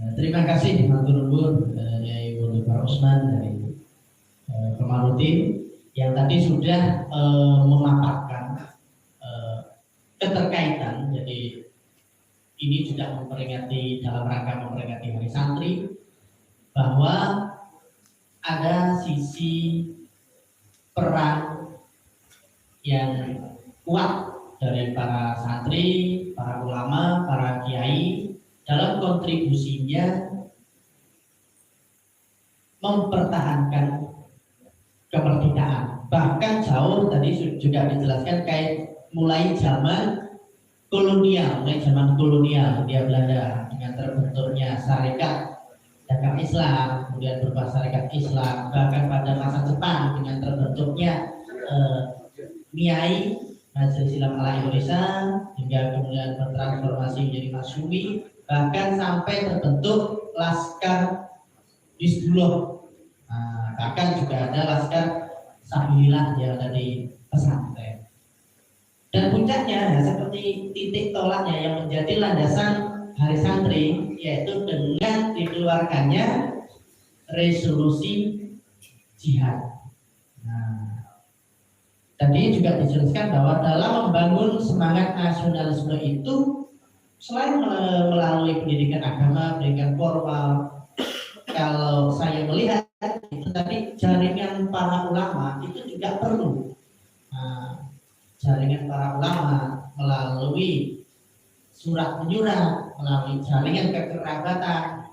Terima kasih matur nuwun Nyai Pak Usman dari Komarudin yang tadi sudah memaparkan keterkaitan. Jadi ini juga memperingati dalam rangka memperingati Hari Santri bahwa ada sisi peran yang kuat dari para santri, para ulama, para kiai dalam kontribusinya mempertahankan kemerdekaan. Bahkan jauh tadi juga dijelaskan kait mulai zaman kolonial, Hindia Belanda dengan terbentuknya Syarikat Dagang Islam, kemudian berubah Syarikat Islam, bahkan pada masa Jepang dengan terbentuknya MIAI Majelis Islam Ala Indonesia, hingga kemudian bertransformasi menjadi Masyumi, bahkan sampai terbentuk Laskar Hizbullah. Bahkan juga ada Laskar Sabilillah yang dari pesantren. Dan puncaknya ya, seperti titik tolaknya yang menjadi landasan Hari Santri, yaitu dengan dikeluarkannya resolusi jihad. Tadi juga dijelaskan bahwa dalam membangun semangat nasionalisme itu selain melalui pendidikan agama, pendidikan formal, kalau saya melihat itu tadi jaringan para ulama itu juga perlu. Jaringan para ulama melalui surat menyurat, melalui jaringan kekerabatan,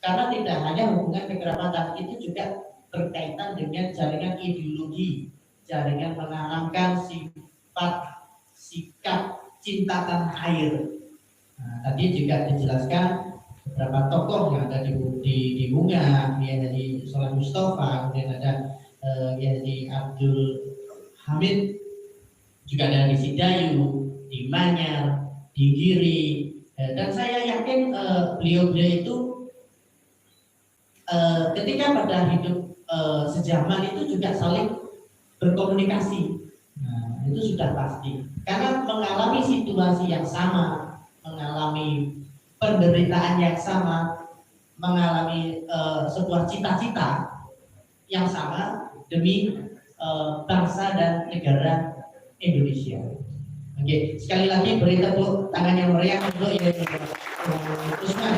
karena tidak hanya hubungan kekerabatan, itu juga berkaitan dengan jaringan ideologi, jaringan menanamkan sifat sikap cinta tanah air. Tadi juga dijelaskan beberapa tokoh yang ada di Bunga, kemudian dari Soleh Mustafa, kemudian ada dari Abdul Hamid, juga ada di Sidayu, di Manyar, di Giri, dan saya yakin beliau-beliau itu ketika pada hidup sejaman itu juga saling berkomunikasi. Itu sudah pasti karena mengalami situasi yang sama, mengalami penderitaan yang sama, mengalami sebuah cita-cita yang sama demi bangsa dan negara Indonesia. Oke, sekali lagi beri tepuk tangan yang meriah untuk Yai Usman.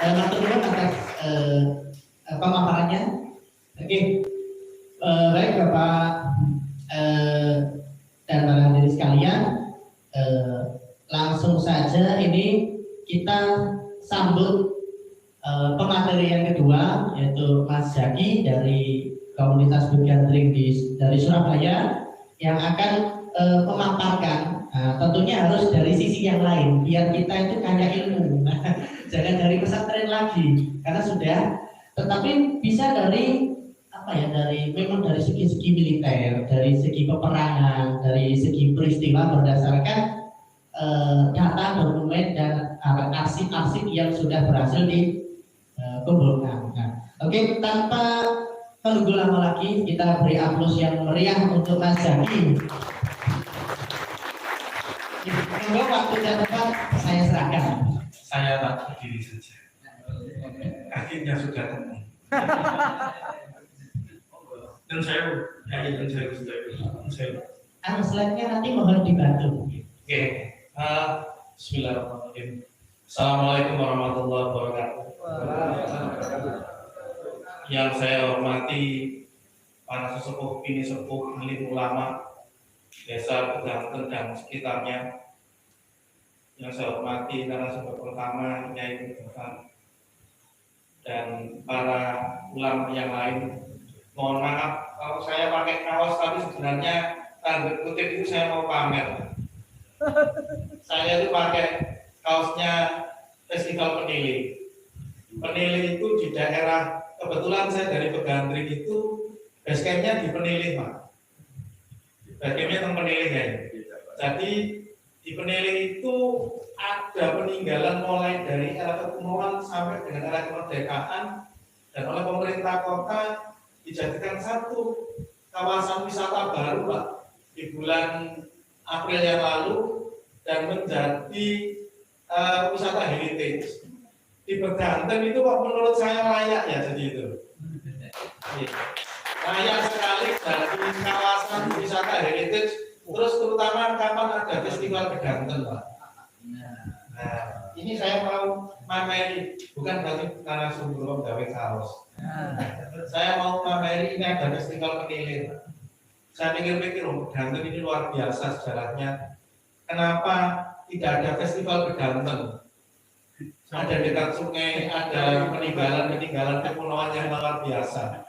Matur nuwun atas pemaparannya. Oke, baik Bapak dan para hadirin sekalian, langsung saja ini kita sambut pemateri yang kedua, yaitu Mas Zaki dari komunitas Begandring dari Surabaya yang akan memaparkan. Tentunya harus dari sisi yang lain biar kita itu kaya ilmu. Jangan dari pesantren lagi karena sudah, tetapi bisa dari memang dari segi militer, dari segi peperangan, dari segi peristiwa berdasarkan data, dokumen dan arsip-arsip yang sudah berhasil dikumpulkan. Oke, tanpa menunggu lama lagi kita beri aplaus yang meriah untuk Mas Zaki. Monggo waktu dan tempat saya serahkan. Saya tak berdiri saja. Akhirnya sudah ketemu. Dan saya slide-nya nanti mohon dibantu. Oke. Bismillahirrahmanirrahim. Assalamualaikum warahmatullahi wabarakatuh. Yang saya hormati para sesepuh, bini sepuh, milik ulama desa Begandring dan sekitarnya. Yang saya hormati karena sebab pertama Nyai Mustafa dan para ulama yang lain. Mohon maaf kalau saya pakai kaos, tapi sebenarnya tanda kutip itu saya mau pamer. Saya itu pakai kaosnya Festival Penili. Penili itu di daerah, kebetulan saya dari Begandring itu basecampnya di Penili, Pak. Basecampnya di Penili ya. Jadi di Penili itu ada peninggalan mulai dari era kekunuhan sampai dengan era kemerdekaan, dan oleh pemerintah kota dijadikan satu kawasan wisata baru, Pak, di bulan April yang lalu, dan menjadi wisata heritage. di Bedanten itu kok menurut saya layak ya jadi itu. Layak sekali dari kawasan wisata heritage. Terus terutama kapan ada festival Bedanten, Pak. Nah, ini saya mau mameri, bukan karena sumber gawe kaos. Saya mau mameri ini ada festival penilin. Saya pikir-pikir, Bedanten ini luar biasa sejarahnya. Kenapa tidak ada festival Bedanten? Ada dekat sungai, ada peninggalan kepulauan yang luar biasa.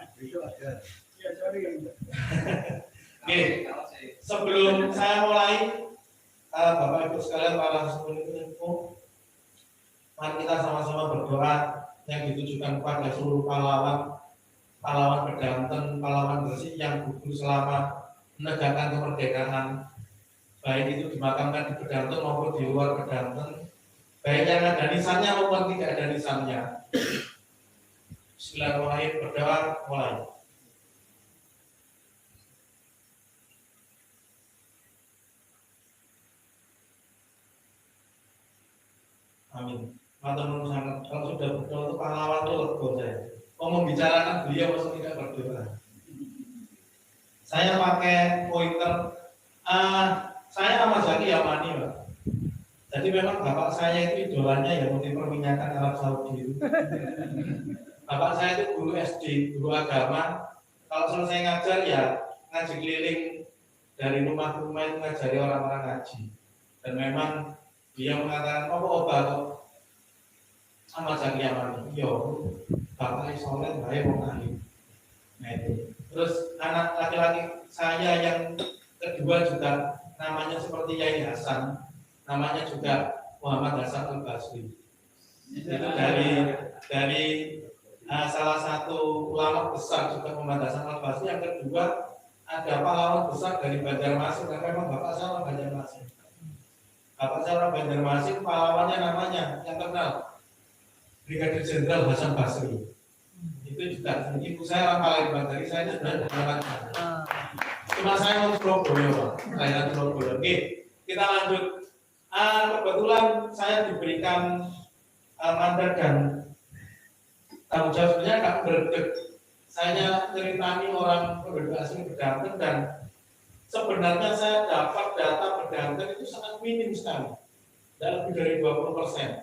Oke, sebelum saya mulai, Bapak Ibu sekalian, para sepuh, mari kita sama-sama berdoa yang ditujukan kepada seluruh pahlawan Bedanten, pahlawan Gresik yang gugur selama menegakkan kemerdekaan, baik itu dimakamkan di Bedanten maupun di luar Bedanten, baik yang ada nisannya maupun tidak ada nisannya. Bismillahirrahmanirrahim, berdoa mulai. Amin. Teman-teman sangat, kalau sudah berdoa itu pahlawan itu lego saya. Mau membicarakan beliau maksud tidak berdoa. Saya pakai pointer. Saya sama Zaki Yamani, Pak. Jadi memang bapak saya itu idolanya ya multi perminyakan Arab Saudi itu. Bapak saya itu guru SD, guru agama. Kalau selesai ngajar ya ngaji keliling dari rumah ke rumah itu ngajari orang-orang ngaji. Dan memang dia mengatakan obat sama Zaki Yamani. Yo, bapak soleh baik mau ahli. Nah itu. Terus anak laki-laki saya yang kedua juga namanya seperti Yai Hasan, namanya juga Muhammad Hasan Al-Basri. Itu dari salah satu ulama besar juga Muhammad Hasan Al-Basri. Yang kedua ada pahlawan besar dari Banjarmasin, karena memang bapak saya orang Banjarmasin. Bapak saya orang Banjarmasin, pahlawannya namanya yang terkenal Brigadir Jenderal Hasan Basri. Itu juga ibu saya orang Palembang, dari saya itu sudah berangkat. Cuma saya mau Surabaya, Pak. Kelahiran Surabaya. Oke, kita lanjut. Kebetulan saya diberikan mandat dan tanggung jawab sebenarnya agak berdek. Saya ceritani orang penduduk asing Bedanten dan sebenarnya saya dapat data Bedanten itu sangat minim sekali, tidak lebih dari 20%.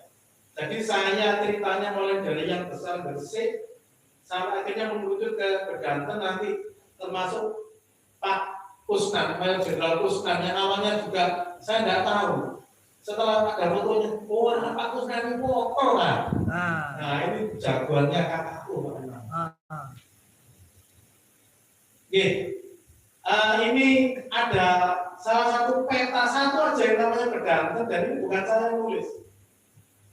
Jadi saya ceritanya mulai dari yang besar Gresik sampai akhirnya menuju ke Bedanten, nanti termasuk Pak Kusnan, Mayor Jenderal Kusnan yang awalnya juga saya tidak tahu. Setelah ada fotonya, oh Pak Kusnan itu foto lah. Nah ini jagoannya kakakku. Oke, ini ada salah satu peta satu aja yang namanya Bedanten, dan ini bukan saya yang nulis.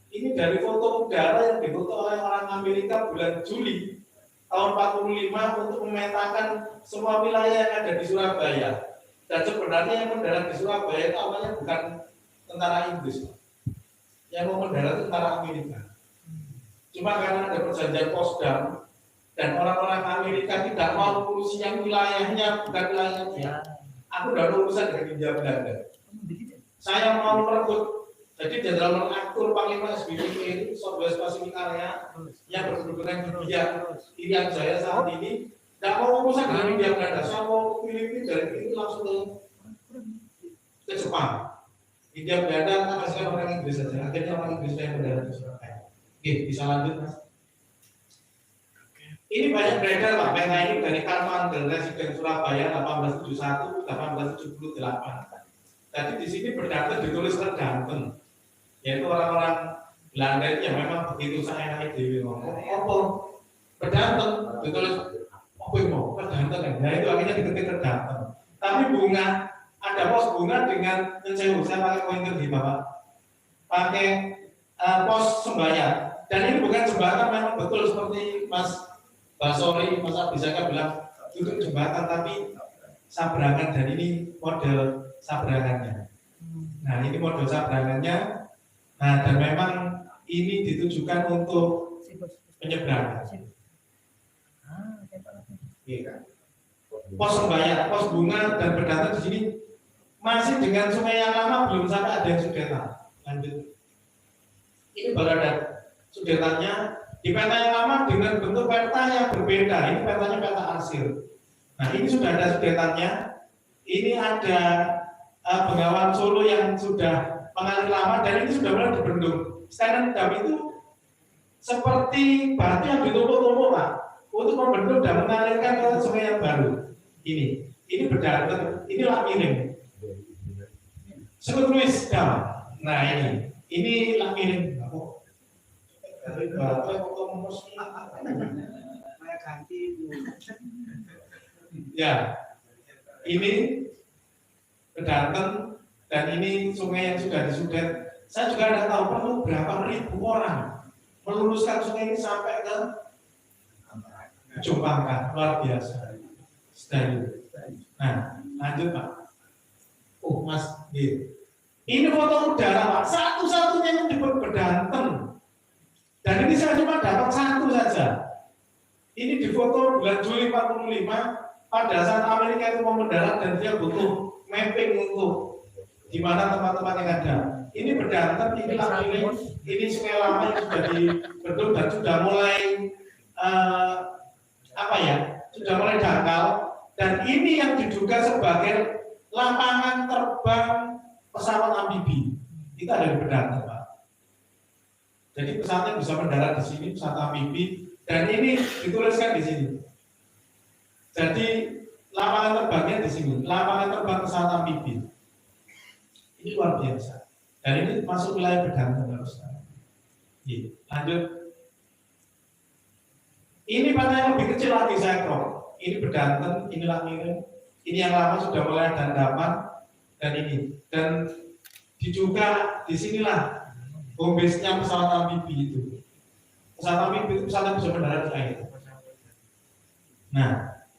Ini dari foto udara yang difoto oleh orang Amerika bulan Juli tahun 45 untuk memetakan semua wilayah yang ada di Surabaya. Dan sebenarnya yang mendarat di Surabaya itu awalnya bukan tentara Inggris, yang mau mendarat tentara Amerika. Cuma karena ada perjanjian Potsdam dan orang-orang Amerika tidak mau urusi yang wilayahnya bukan wilayahnya. Aku udah urusan dengan Hindia Belanda. Saya mau merebut. Jadi Jenderal Menaktur Panglima SBY itu Southwest Pacific Area yang berkedudukan di India, Irian Jaya saat ini tidak mau urusan dengan Hindia Belanda. Saya mau Filipina dari itu langsung ke Jepang. Hindia Belanda masih orang Inggris saja. Akhirnya orang Inggris yang mendarat di Surabaya. Oke, bisa lanjut Mas. Ini banyak beredar Pak, peta ini dari Karman dan Residen Surabaya 1871-1878. Jadi di sini Bedanten ditulis Bedanten. Yaitu orang-orang Belanda itu yang memang begitu saya dewi ngomong apa Bedanten ditulis apa mau Bedanten kan, nah itu akhirnya diketik Bedanten. Tapi bunga ada pos bunga dengan saya pakai pointer di bawah, pakai pos sembahyang, dan ini bukan jembatan memang betul seperti Mas Basori, Mas Abisaka bilang untuk jembatan, tapi sabrangan, dan ini model sabrangannya. Nah ini model sabrangannya. Nah, dan memang ini ditujukan untuk penyeberangan. Pos sembahyang, pos bunga dan Bedanten di sini masih dengan sungai yang lama, belum sampai ada yang sudah. Lanjut. Ini baru ada sudetannya. Di peta yang lama dengan bentuk peta yang berbeda. Ini petanya peta arsir. Nah, ini sudah ada sudetannya. Ini ada Bengawan Solo yang sudah mengalir lama dan ini sudah mulai dibendung. Stand dam itu seperti batu yang ditumpuk-tumpuk, Pak, untuk membendung dan mengalirkan ke sungai yang baru. Ini berdarah, inilah miring. Sebut Luis dam. Nah, ini lah miring. Ya, ini Bedanten dan ini sungai yang sudah disudet. Saya juga tidak tahu perlu berapa ribu orang meluruskan sungai ini sampai ke ujung Pangkah, luar biasa. Sedayu. Nah, lanjut Pak. Mas, ini foto udara Pak, satu-satunya yang disebut Bedanten. Dan ini saya cuma dapat satu saja. Ini di foto bulan Juli 45 pada saat Amerika itu mau mendarat dan dia butuh mapping untuk di mana tempat-tempat yang ada. Ini Bedanten, ini sungai lama yang sudah dibentuk dan sudah mulai sudah mulai dangkal. Dan ini yang diduga sebagai lapangan terbang pesawat amfibi. Itu ada di Bedanten, Pak. Jadi pesawatnya bisa mendarat di sini, pesawat amfibi, dan ini dituliskan di sini. Jadi lapangan terbangnya di sini, lapangan terbang pesawat amfibi. Ini luar biasa. Dan ini masuk wilayah Bedanten terus. Lanjut. Ini pantai yang lebih kecil lagi saya crop. Ini Bedanten, inilah miring. Ini yang lama sudah mulai ada endapan dan ini. Dan juga di sinilah home base-nya pesawat amfibi itu. Pesawat amfibi itu pesawat yang bisa mendarat di air. Nah,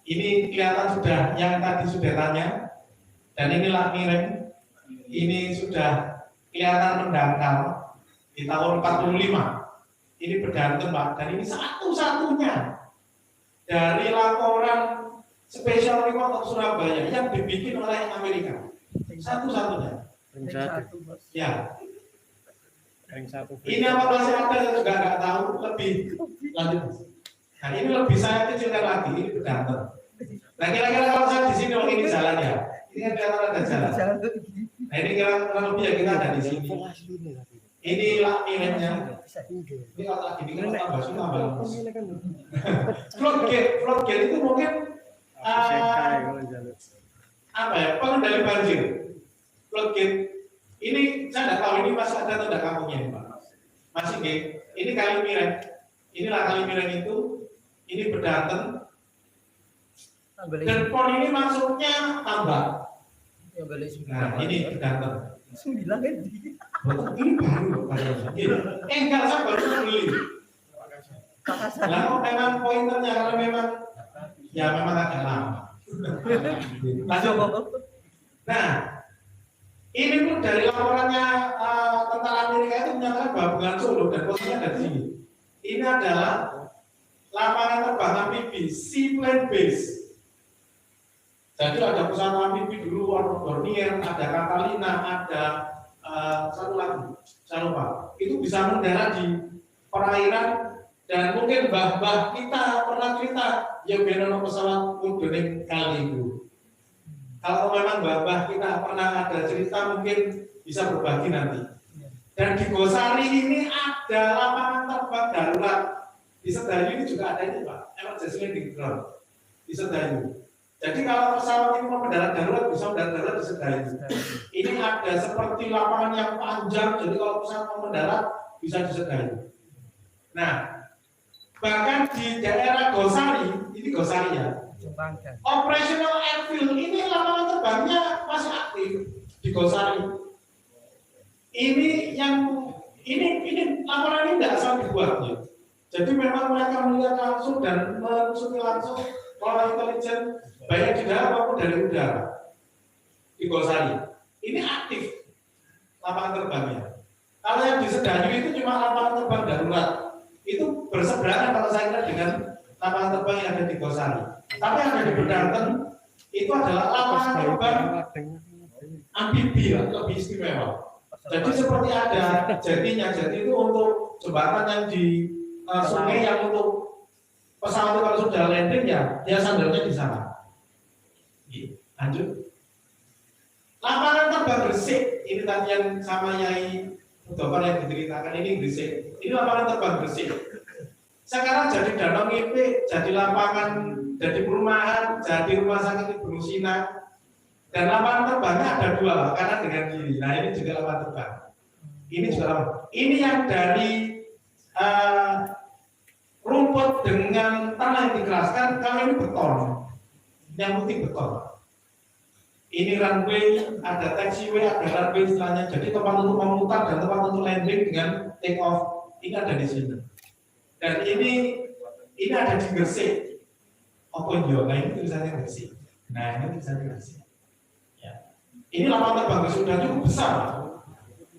ini kelihatan sudah yang tadi sudah tanya. Dan inilah miring. Ini sudah kelihatan mendangkal di tahun 45. Ini Bedanten, Pak. Dan ini satu-satunya dari laporan Special Report of Surabaya yang dibikin oleh Amerika. Satu-satunya. Ya. Ini apa masih ada yang juga nggak tahu lebih lanjut. Nah ini lebih saya kecilkan lagi, ini Bedanten. Nah kira-kira kalau saya di sini, ini jalan ya. Ini kan kelihatan ada jalan. Nah ini kira-kira lebih ya kita ada di sini. Ini lah nilainya. Ini kalau lagi ini kan tambah sulit tambah lemes. Flood gate itu mungkin pengendali banjir. Flood gate ini saya tidak tahu ini masih ada atau tidak kampungnya ini Pak. Masih nggih. Ini kali miring. Inilah kali miring itu. Ini Bedanten. Dan pon ini masuknya tambak. Nah ini Bedanten. 9 kan? Ini baru enggak saya baru beli. Lalu memang pointernya kalau memang agak lama. Lanjut. Nah, ini pun dari laporannya tentara Amerika itu menyatakan bahwa Bengawan Solo dan posisinya ada di sini. Ini adalah lapangan terbang amfibi, seaplane base. Jadi ada pesawat amfibi dulu, ada Dornier, ada Catalina, ada satu lagi, saya lupa. Itu bisa mendarat di perairan dan mungkin mbah-mbah kita pernah cerita yang benono pesawat Mudering kali itu. Kalau memang mbah-mbah kita pernah ada cerita mungkin bisa berbagi nanti. Dan di Gosari ini ada lapangan terbang darurat. Di Sedayu ini juga ada ini Pak, emergency landing ground di Sedayu. Jadi kalau pesawat ini mau mendarat darurat bisa mendarat darurat di Sedayu. Ini ada seperti lapangan yang panjang, jadi kalau pesawat mau mendarat bisa di Sedayu. Nah, bahkan di daerah Gosari, ini Gosari ya, operational airfield ini lapangan terbangnya masih aktif di Gosari. Ini laporan ini tidak asal dibuat ya. Jadi memang mereka melihat langsung dan menelusuri langsung oleh intelijen baik di darat maupun dari udara di Gosari. Ini aktif lapangan terbangnya. Kalau yang di Sedayu itu cuma lapangan terbang darurat. Itu berseberangan kalau saya kira dengan lapangan terbang yang ada di Gosari. Tapi yang ada di Bedanten itu adalah lapangan terbang amfibi, lebih istimewa. Jadi seperti ada jatinya, jadi itu untuk jembatan yang di sungai yang untuk pesawat itu kalau sudah landing ya sandarnya di sana. Lanjut. Lapangan terbang Gresik, ini tadi yang sama Yai Mudovar yang diceritakan ini Gresik. Ini lapangan terbang Gresik. Sekarang jadi Danau Ngipik, jadi lapangan, jadi perumahan, jadi rumah sakit Ibnu Sina. Dan lapangan terbangnya ada 2, kanan dengan kiri. Nah ini juga lapangan terbang. Ini juga lapangan. Ini yang dari rumput dengan tanah yang dikeraskan, kalau ini beton, yang putih beton. Ini runway, ada taxiway, ada runway istilahnya. Jadi tempat untuk memutar dan tempat untuk landing dengan take off. Ini ada di sini. Dan ini ada di Gresik. Nah ini tulisannya Gresik. Nah ini tulisannya Gresik. Ya. Ini lapangan terbang Gresik sudah cukup besar,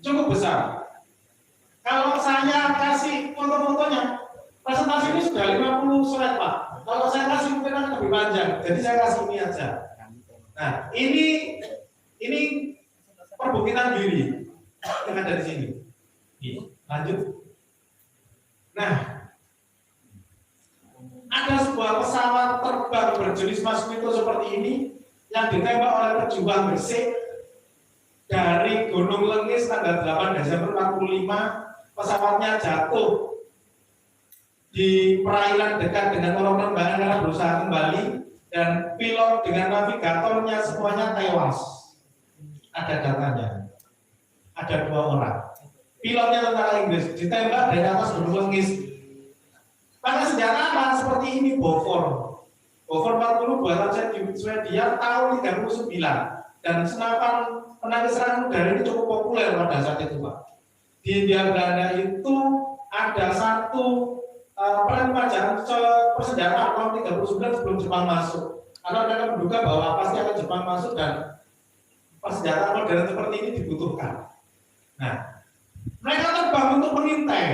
cukup besar. Kalau saya kasih foto-fotonya, presentasi ini sudah 50 slide Pak. Kalau saya kasih mungkin akan lebih panjang. Jadi saya kasih ini aja. Nah ini perbukitan diri yang ada di sini. Lanjut. Nah, ada sebuah pesawat terbang berjenis Masmito seperti ini yang ditembak oleh pejuang Gresik dari Gunung Lengis tanggal 8 Desember 45. Pesawatnya jatuh di perairan dekat dengan orang Rembangan karena berusaha kembali, dan pilot dengan navigatornya semuanya tewas. Ada datanya. Ada 2 orang. Pilotnya tentara Inggris ditembak dari atas Gunung Lengis. Pakai senjata apa? Seperti ini, Bofor 40 buatan Swedia tahun 39. Dan senapan penangkis serangan udara ini cukup populer pada saat itu Pak. Di Hindia Belanda itu ada satu pelajaran persenjataan tahun 39 sebelum Jepang masuk. Karena mereka menduga bahwa pasti akan Jepang masuk dan persenjataan modern seperti ini dibutuhkan. Nah, mereka terbang untuk mengintai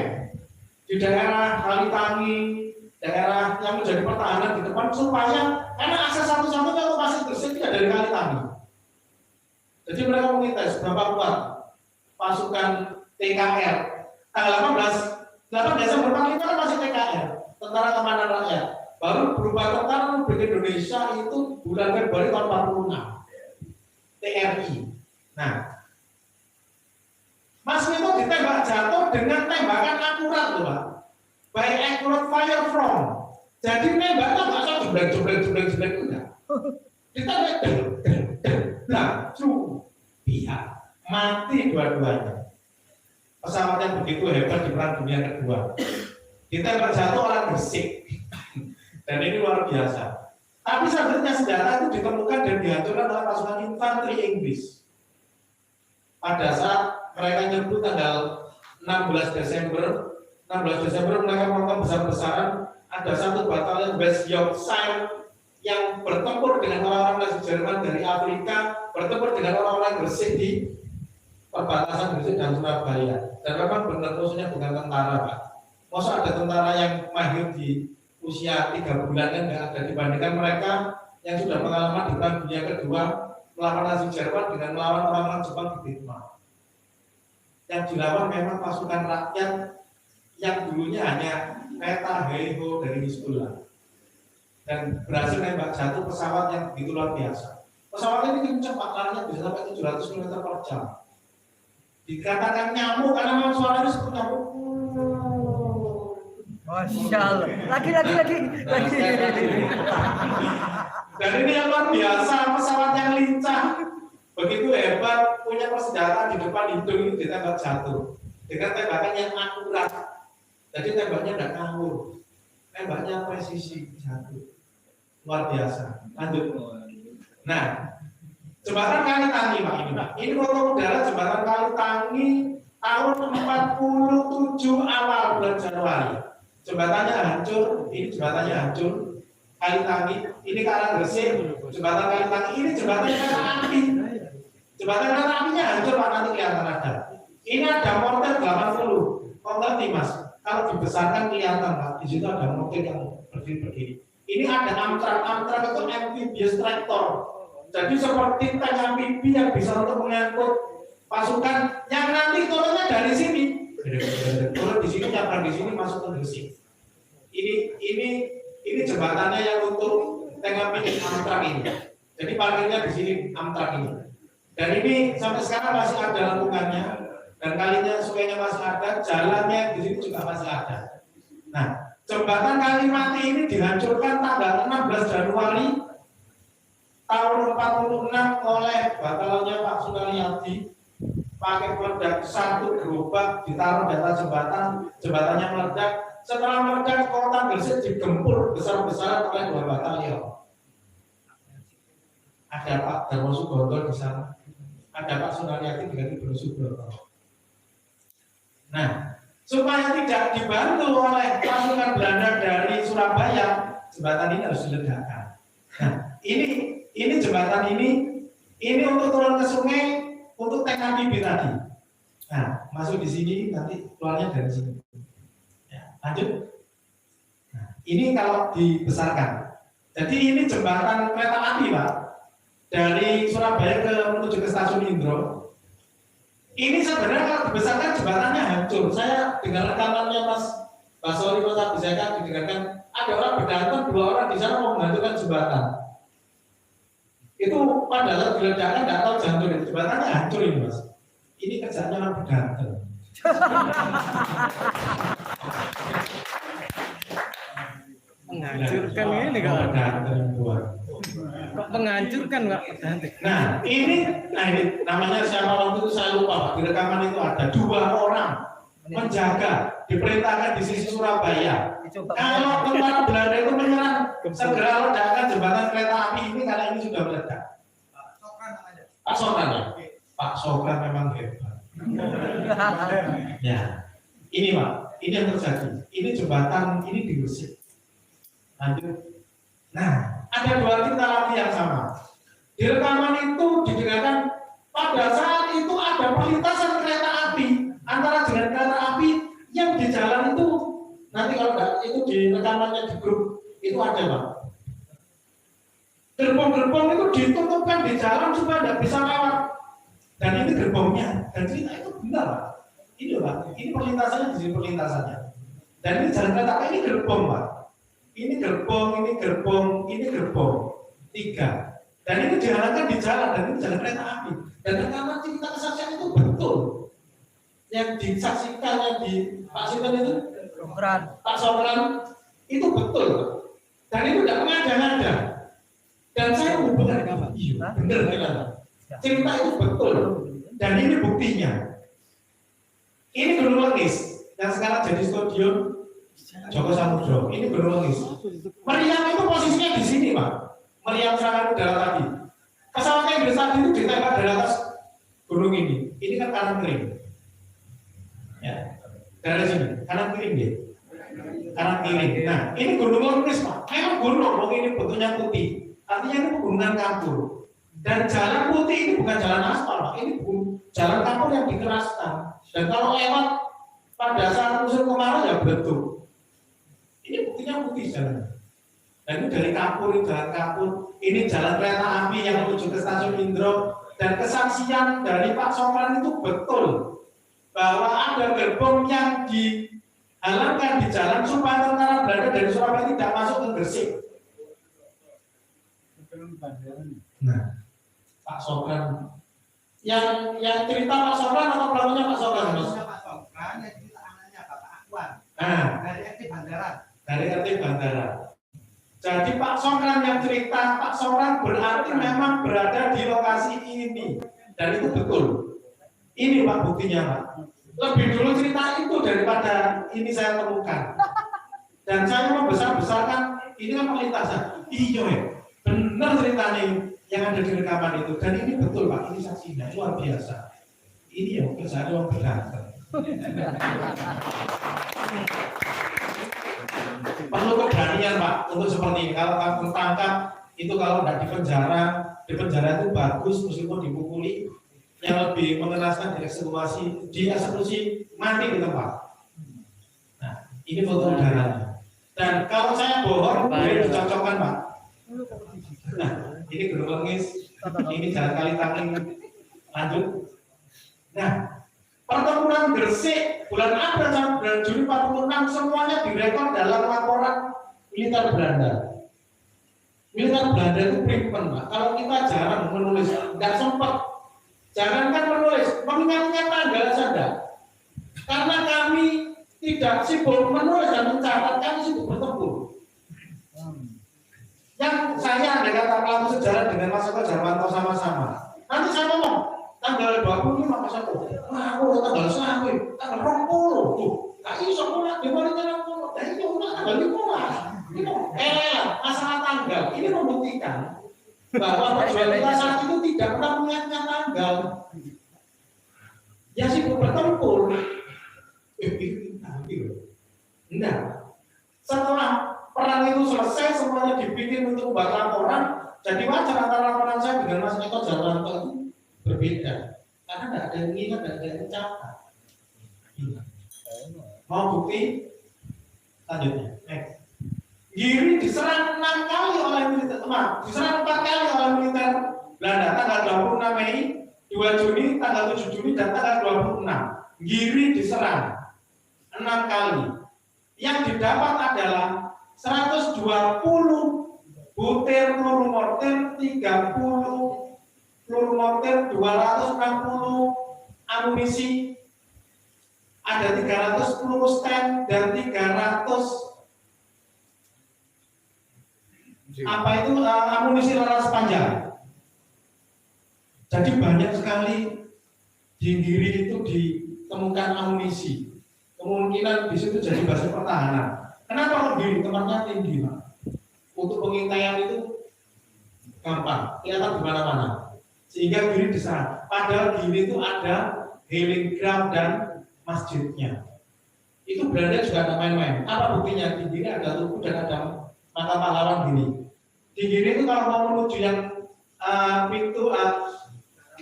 di daerah Kalitangi, daerah yang menjadi pertahanan di depan, supaya karena akses satu-satunya untuk masuk Gresik tidak dari Kalitangi. Jadi mereka mengintai seberapa kuat pasukan TKR. Tanggal 8 Desember 45 kan masih TKR, Tentara Keamanan Rakyat. Baru berubah Tentara Republik Indonesia itu bulan Februari tahun 46. TRI. Nah, Masmito ditembak jatuh dengan tembakan akurat tuh Pak. By accurate fire from. Jadi nembaknya nggak usah jeblek enggak. Ditembak pihak mati dua-duanya. Pesawat yang begitu hebat di Perang Dunia Kedua. Ditembak jatuh orang Gresik. Dan ini luar biasa. Tapi sebenarnya senjata itu ditemukan dan dihancurkan oleh pasukan infanteri Inggris. Pada saat mereka nyerbu tanggal 16 Desember mereka melakukan besar-besaran. Ada satu batalion West Yorkshire yang bertempur dengan orang-orang Nazi Jerman dari Afrika, bertempur dengan orang-orang Gresik di perbatasan Gresik dan Surabaya. Dan memang benar musuhnya bukan tentara Pak. Masa ada tentara yang mahir di usia 3 bulan kan nggak ada, dibandingkan mereka yang sudah pengalaman di Perang Dunia Kedua melawan Nazi Jerman dengan melawan orang-orang Jepang di Vietnam. Yang dilawan memang pasukan rakyat yang dulunya hanya peta heiho dari Hizbullah, dan berhasil nembak jatuh pesawat yang begitu luar biasa. Pesawat ini kencang Pak, larinya bisa sampai 700 km per jam. Dikatakan nyamuk karena memang suaranya seperti nyamuk. Masya Allah. Lagi. Dan ini yang luar biasa, pesawat yang lincah, begitu hebat, punya persenjataan di depan hidung ini ditembak jatuh dengan tembakan yang akurat. Jadi tembaknya tidak ngawur, tembaknya presisi jatuh, luar biasa. Lanjut. Nah, jembatan Kalitangi Pak ini Pak. Ini foto udara jembatan Kalitangi tahun 47 awal bulan Januari. Jembatannya hancur, ini jembatannya hancur. Kalitangi, ini ke arah Gresik, jembatan Kalitangi, ini jembatan kereta api. Jembatan kereta apinya hancur Pak, nanti kelihatan ada. Ini ada mortir 80, konten Mas. Kalau dibesarkan kelihatan Pak, di situ ada mortir yang berdiri. Ini ada Amtrak itu amphibious tractor. Jadi seperti tank amfibi yang bisa untuk mengangkut pasukan yang nanti turunnya dari sini. Kalau di sini nyabrang di sini masuk ke Gresik. Ini jembatannya yang untuk tengah pinggir Amtrak ini. Jadi parkirnya di sini Amtrak ini. Dan ini sampai sekarang masih ada lengkungannya dan kalinya sungainya masih ada, jalannya di sini juga masih ada. Nah, jembatan Kalimati ini dihancurkan tanggal 16 Januari tahun 46 oleh batalnya Pak Sunaryadi pakai meledak satu gerobak ditaruh di atas jembatannya meledak. Setelah meledak kota Gresik digempur besar-besaran oleh 2 batalion. Ada Pak Darmo Suboto di sana, ada Pak Sunaryadi dengan Ibu Suboto. Nah, supaya tidak dibantu oleh pasukan Belanda dari Surabaya, jembatan ini harus diledakkan. Nah, ini jembatan ini untuk turun ke sungai untuk tank amfibi tadi. Nah, masuk di sini nanti keluarnya dari sini. Ya, lanjut. Nah, ini kalau dibesarkan. Jadi ini jembatan kereta api, Pak. Dari Surabaya menuju ke stasiun Indro. Ini sebenarnya kalau dibesarkan jembatannya hancur. Saya dengar rekamannya Mas Basori Mas Abiseka didengarkan ada orang berdatang 2 orang di sana mau menghancurkan jembatan. Itu pada saat diledakkan nggak tahu jantung itu jembatannya hancur ini Mas. Ini kerjanya orang berdatang. Menghancurkan ini kalau kok menghancurkan Pak? Nah ini namanya siapa waktu itu saya lupa Pak. Di rekaman itu ada 2 orang menjaga diperintahkan di sisi Surabaya. Kalau tentara Belanda itu menyerang segera ledakkan jembatan kereta api ini karena ini sudah meledak. Pak Sokran ya? Pak Sokran memang hebat. Ya ini Pak, ini yang terjadi. Ini jembatan ini di Gresik. Lanjut. Nah, ada 2 cerita lagi yang sama. Di rekaman itu didengarkan pada saat itu ada perlintasan kereta api antara dengan kereta api yang di jalan itu nanti kalau enggak itu di rekamannya di grup itu ada Pak. Gerbong-gerbong itu ditutupkan di jalan supaya tidak bisa lewat. Dan ini gerbongnya. Dan cerita itu benar Pak. Ini Pak, ini perlintasannya di sini perlintasannya. Dan ini jalan kereta api ini gerbong Pak. Ini gerbong, ini gerbong, ini gerbong 3. Dan ini dihalalkan di jalan, dan ini jalan kereta api. Dan rekaman cerita kesaksian itu betul. Yang disaksikan yang di Pak Sinten itu, Pak Sokran itu betul. Dan itu tidak mengada-ngada. Dan saya hubungan iya, benar kan? Cerita itu betul. Dan ini buktinya. Ini Gunung Lengis yang sekarang jadi stadion Joko Samudro, ini Gunung Lengis. Meriam itu posisinya di sini, Pak. Meriam serangan udara tadi. Pesawat Inggris tadi itu ditembak dari atas gunung ini. Ini kan kanan kering. Ya, dari sini kanan kering dia. Kanan kering. Nah, ini Gunung Lengis, Pak. Memang gunung, ini bentuknya putih. Artinya ini pegunungan kapur. Dan jalan putih ini bukan jalan aspal, Pak. Ini jalan kapur yang dikeraskan. Dan kalau lewat pada saat musim kemarau ya betul. Ini buktinya putih jalan. Dan ini dari kapur, ini jalan kapur. Ini jalan kereta api yang menuju ke stasiun Indro. Dan kesaksian dari Pak Sokran itu betul bahwa ada gerbong yang dihalalkan di jalan supaya tentara Belanda dari Surabaya tidak masuk ke Gresik. Nah, Pak Sokran yang cerita Pak Sokran atau pelakunya Pak Sokran? Pak Sokran yang cerita anaknya Bapak Akwan. Nah, dari RT Bandara. Dari RT Bandara. Jadi Pak Sokran yang cerita, Pak Sokran berarti memang berada di lokasi ini. Dan itu betul. Ini Pak buktinya Pak. Lebih dulu cerita itu daripada ini saya temukan. Dan saya membesar-besarkan ini kan perlintasan. Iya ya, benar ceritanya yang ada di rekaman itu. Dan ini betul Pak, ini saksinya luar biasa. Ini ya kerjaan yang bergantung. Perlu keberanian Pak untuk seperti ini. Kalau kamu tangkap itu kalau tidak di penjara itu bagus meskipun dipukuli. Yang lebih mengenaskan dieksekusi mati di tempat. Nah, ini foto udaranya. Dan kalau saya bohong boleh dicocokkan Pak. Nah, ini Gunung Lengis, ini Jalan Kalitangling. Lanjut. Nah, Pertempuran Gresik bulan April sampai bulan Juni 46 semuanya direkod dalam laporan militer Belanda. Militer Belanda itu prima, Pak. Kalau kita jarang menulis, nggak sempat. Jangankan menulis, mengingatnya tanggal saja. Karena kami tidak sibuk menulis dan mencatat, kami sibuk bertempur. Yang saya ada kata pelaku sejarah dengan Mas Eko Jarwanto sama-sama. Nanti saya ngomong tanggal 25 Mas Eko. Wah, aku tanggal 1, tanggal 20. Tuh, tak iso pula di mana tanggal 20. Dan itu tanggal 15. Itu masalah tanggal. Ini membuktikan bahwa perjuangan kita saat itu tidak pernah mengingatkan tanggal. Ya sibuk bertempur. Enggak. Setelah perang itu selesai, semuanya dibikin untuk membuat laporan. Jadi wajar antara laporan saya dengan Mas Eko Jarwanto itu berbeda. Karena tidak ada yang ingat, tidak ada yang mencatat. Mau bukti? Lanjutnya. Giri diserang 6 kali oleh militer, diserang 4 kali oleh militer Belanda. Tanggal 26 Mei, 2 Juni, tanggal 7 Juni, dan tanggal 26. Giri diserang 6 kali. Yang didapat adalah 120 butir peluru mortir, 30 peluru mortir, 260 amunisi, ada 300 peluru stand dan 300 amunisi laras panjang. Jadi banyak sekali di Giri itu ditemukan amunisi. Kemungkinan di situ jadi basis pertahanan. Kenapa kok Giri? Tempatnya tinggi, Pak. Untuk pengintaian itu gampang, kelihatan di mana-mana. Sehingga Giri diserang. Padahal Giri itu ada healing ground dan masjidnya. Itu Belanda juga ada main-main. Apa buktinya? Di Giri ada tugu dan ada makam pahlawan Giri. Di Giri itu kalau mau menuju yang pintu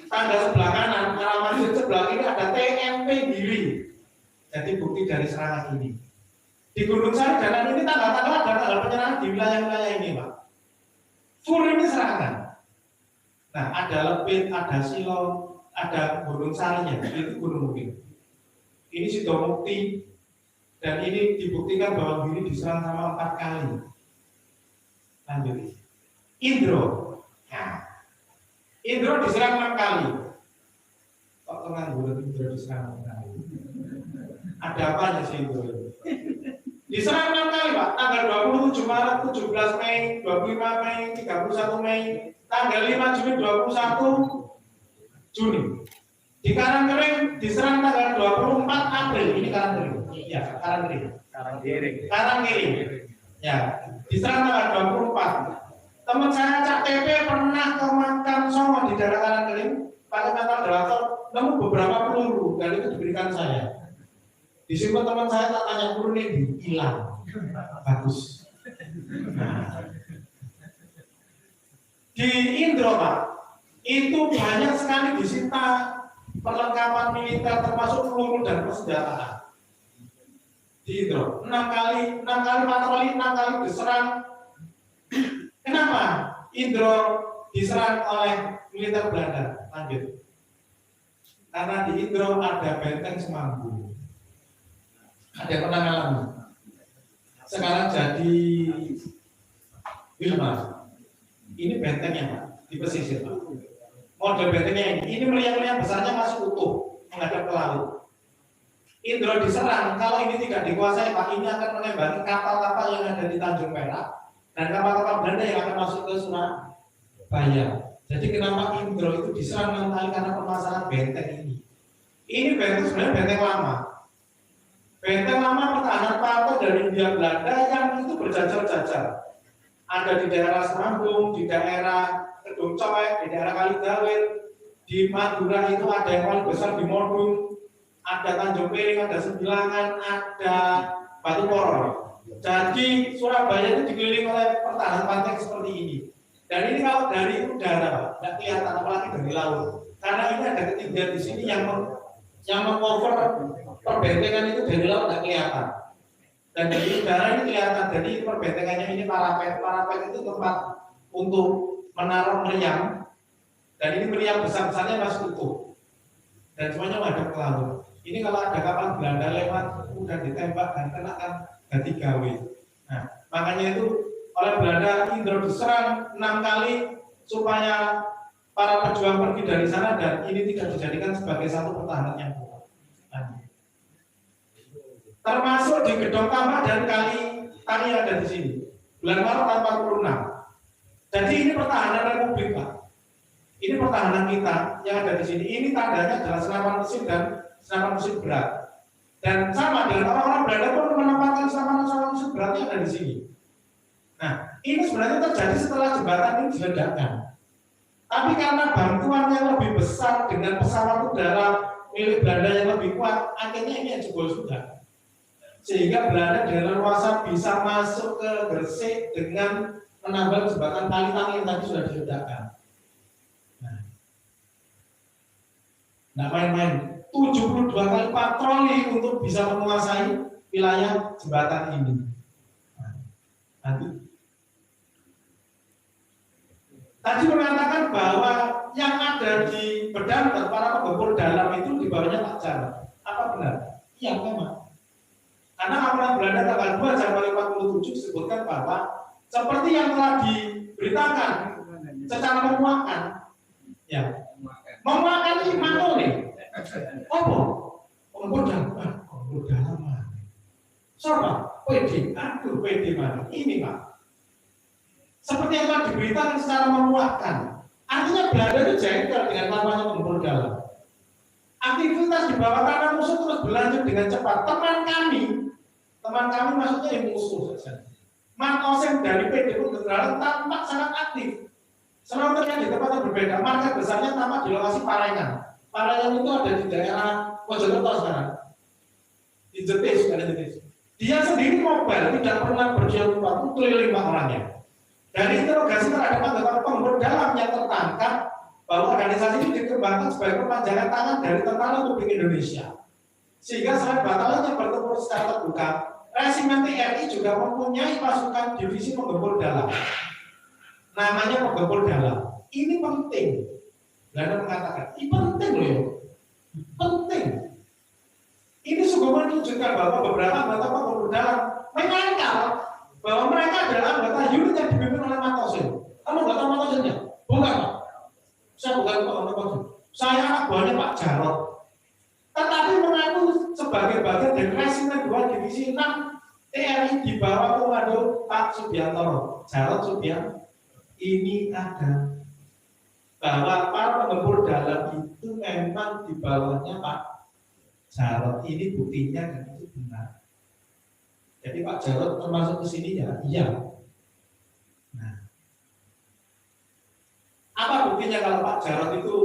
tangga sebelah kanan, arah masjid sebelah kiri ada TMP Giri. Jadi bukti dari serangan ini. Di Gunung Sari dan ini tanggal-tanggal ada tanggal penyerangan di wilayah-wilayah ini, Pak. Full ini serangan. Nah, ada Lepit, ada Silong, ada Gunung Sarinya, itu Gunung Mukti. Ini Sidomukti, dan ini dibuktikan bahwa Giri diserang sama 4 kali. Lanjut. Indro. Nah, Indro diserang 6 kali. Kok tenang, Indro diserang 6 kali. Ada apanya sih Indro? Diserang 6 kali, Pak. Tanggal 27 Maret, 17 Mei, 25 Mei, 31 Mei, tanggal 5 Juni, 21 Juni. Di Karangkering diserang tanggal 24 April. Ini Karangkering. Ya, Karangkering. Karangkering. Ya, diserang tanggal 24. Teman saya Cak TP pernah ke makam Songo di daerah Karangkering, pakai ventilator, nemu beberapa peluru dan itu diberikan saya. Disimpan teman saya, tak tanya peluru ini hilang. Bagus. Nah. Di Indro, Pak, itu banyak sekali disita perlengkapan militer termasuk peluru dan persenjataan. Di Indro, 6 kali patroli, 6 kali diserang. Kenapa Indro diserang oleh militer Belanda? Lanjut. Karena di Indro ada benteng Semanggu. Ada yang pernah ngalamin. Sekarang jadi Wilma. Ini bentengnya, Pak, di pesisir, Pak. Model bentengnya ini meriam-meriam besarnya masih utuh menghadap ke laut. Indro diserang, kalau ini tidak dikuasai, Pak, ini akan menembaki kapal-kapal yang ada di Tanjung Perak dan kapal-kapal Belanda yang akan masuk ke Surabaya. Jadi kenapa Indro itu diserang 6 kali karena permasalahan benteng ini. Ini benteng sebenarnya benteng lama. Benteng lama pertahanan partai dari India Belanda yang itu berjajar-jajar. Ada di daerah Semanggung, di daerah Kedung Coek, di daerah Kaligawir, di Madura itu ada yang paling besar di Modung, ada Tanjung Piring, ada Sembilangan, ada Batu Koror. Jadi Surabaya itu dikelilingi oleh pertahanan pantai seperti ini. Dan ini kalau dari udara, Pak, tidak kelihatan apalagi dari laut. Karena ini ada ketinggian di sini yang meng-cover perbentengan itu dari laut tidak kelihatan. Dan dari udara ini kelihatan. Jadi perbentengannya ini parapet. Parapet itu tempat untuk menaruh meriam. Dan ini meriam besar-besarnya masih utuh. Dan semuanya menghadap ke laut. Ini kalau ada kapal Belanda lewat, udah ditembak dan kena kan ganti gawe. Nah, makanya itu oleh Belanda Indro diserang 6 kali supaya para pejuang pergi dari sana dan ini tidak dijadikan sebagai satu pertahanan yang kuat. Nah, termasuk di Gedong Tambak dan kali yang ada di sini. Bulan Maret tahun 46. Jadi ini pertahanan Republik, Pak. Ini pertahanan kita yang ada di sini. Ini tandanya adalah senapan mesin dan senapan mesin berat. Dan sama dengan orang-orang Belanda pun menempatkan senapan mesin berat yang ada di sini. Nah, ini sebenarnya terjadi setelah jembatan ini diledakkan. Tapi karena bantuan yang lebih besar dengan pesawat udara milik Belanda yang lebih kuat, akhirnya ini yang jebol sudah. Sehingga Belanda dengan leluasa bisa masuk ke Gresik dengan menambah jembatan Kalitang yang tadi sudah diledakkan. Nah, main-main 72 kali patroli untuk bisa menguasai wilayah jembatan ini. Nanti tadi mengatakan bahwa yang ada di Bedanten para penggempur dalam itu di bawahnya Pak Jarot. Apa benar? Iya, memang. Karena amanat Belanda tanggal 2 Januari 47 disebutkan bahwa seperti yang telah diberitakan secara memuakan, ya, memuakan ini manole. Apa? Penggempur dalam mana? Siapa? PD. Aduh, PD mana? Ini, Pak. Seperti yang telah diberitakan secara memuakan. Artinya Belanda itu jengkel dengan namanya penggempur dalam. Aktivitas di bawah tanah musuh terus berlanjut dengan cepat. Teman kami maksudnya yang musuh saja. Markosen dari PD pun Generalan tampak sangat aktif. Selanjutnya di tempat yang berbeda, markas besarnya tampak di lokasi Parengan. Parengan itu ada di daerah Mojokerto sekarang. Di Jetis, ada Jetis. Dia sendiri mobile, tidak pernah berjuang lupa, itu keliling Pak orangnya. Dari interogasi terhadap anggota penggempur dalam yang tertangkap bahwa organisasi ini dikembangkan sebagai perpanjangan tangan dari Tentara Republik Indonesia. Sehingga selain batalion yang bertempur secara terbuka, Resimen TNI juga mempunyai pasukan divisi penggempur dalam. Namanya penggempur dalam. Ini penting. Belanda mengatakan, ini penting loh ya. Penting. Ini sungguh menunjukkan bahwa beberapa anggota penggempur dalam menyangkal bahwa mereka adalah anggota unit yang dipimpin oleh Matosin. Kamu nggak tahu Matosinnya? Bukan, Pak. Saya bukan Pak Matosin. Saya anak buahnya Pak Jarot. Tetapi mengaku sebagai bagian dari Resimen 2 Divisi 6 TNI di bawah komando Pak Subianto. Jarot Subianto. Ini ada bahwa para penggempur dalam itu memang di bawahnya Pak Jarot. Ini buktinya dan itu benar. Jadi Pak Jarot termasuk ke sini ya? Iya. Nah, apa buktinya kalau Pak Jarot itu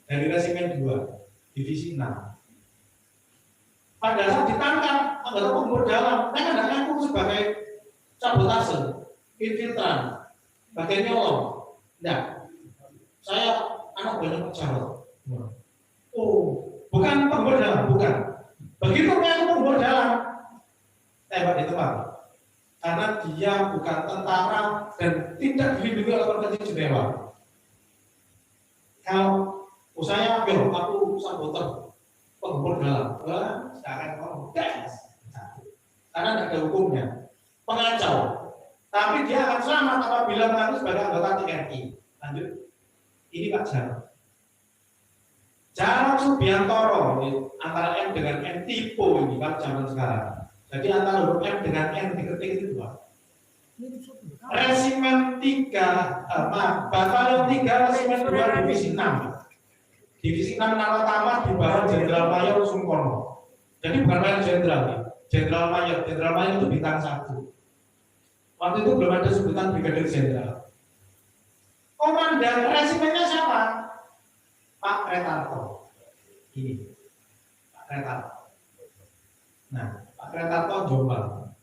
dari Resimen 2 Divisi 6? Pada saat ditangkap anggota penggempur dalam, mereka tidak ngaku sebagai sabotase, infiltran, bagian nyolong. Tidak. Saya anak buahnya Pak Jarot. Oh, bukan penggempur dalam, bukan. Begitu mengaku penggempur dalam, tembak di tempat. Karena dia bukan tentara dan tidak dilindungi oleh Konvensi Jenewa. Kalau saya, aku saboter penggempur dalam, saya akan ngomong gas, karena tidak ada hukumnya, pengacau. Tapi dia akan selamat apabila mengaku sebagai anggota TNI. Lanjut, ini Pak Jarot. Jarot Subiantoro, antara M dengan N tipe ini kan zaman sekarang. Jadi antara huruf M dengan N diketik itu dua. Resimen 3, Batalion 3, Resimen 2, Divisi 6. Divisi 6 Nawatama di bawah Jenderal Mayor Sungkono. Jadi bukan Mayor Jenderal, Jenderal Mayor. Jenderal Mayor itu bintang 1. Waktu itu belum ada sebutan Brigadir Jenderal. Komandan resimennya siapa? Pak Kretarto. Ini Pak Kretarto. Nah, Pak Kretarto Jombang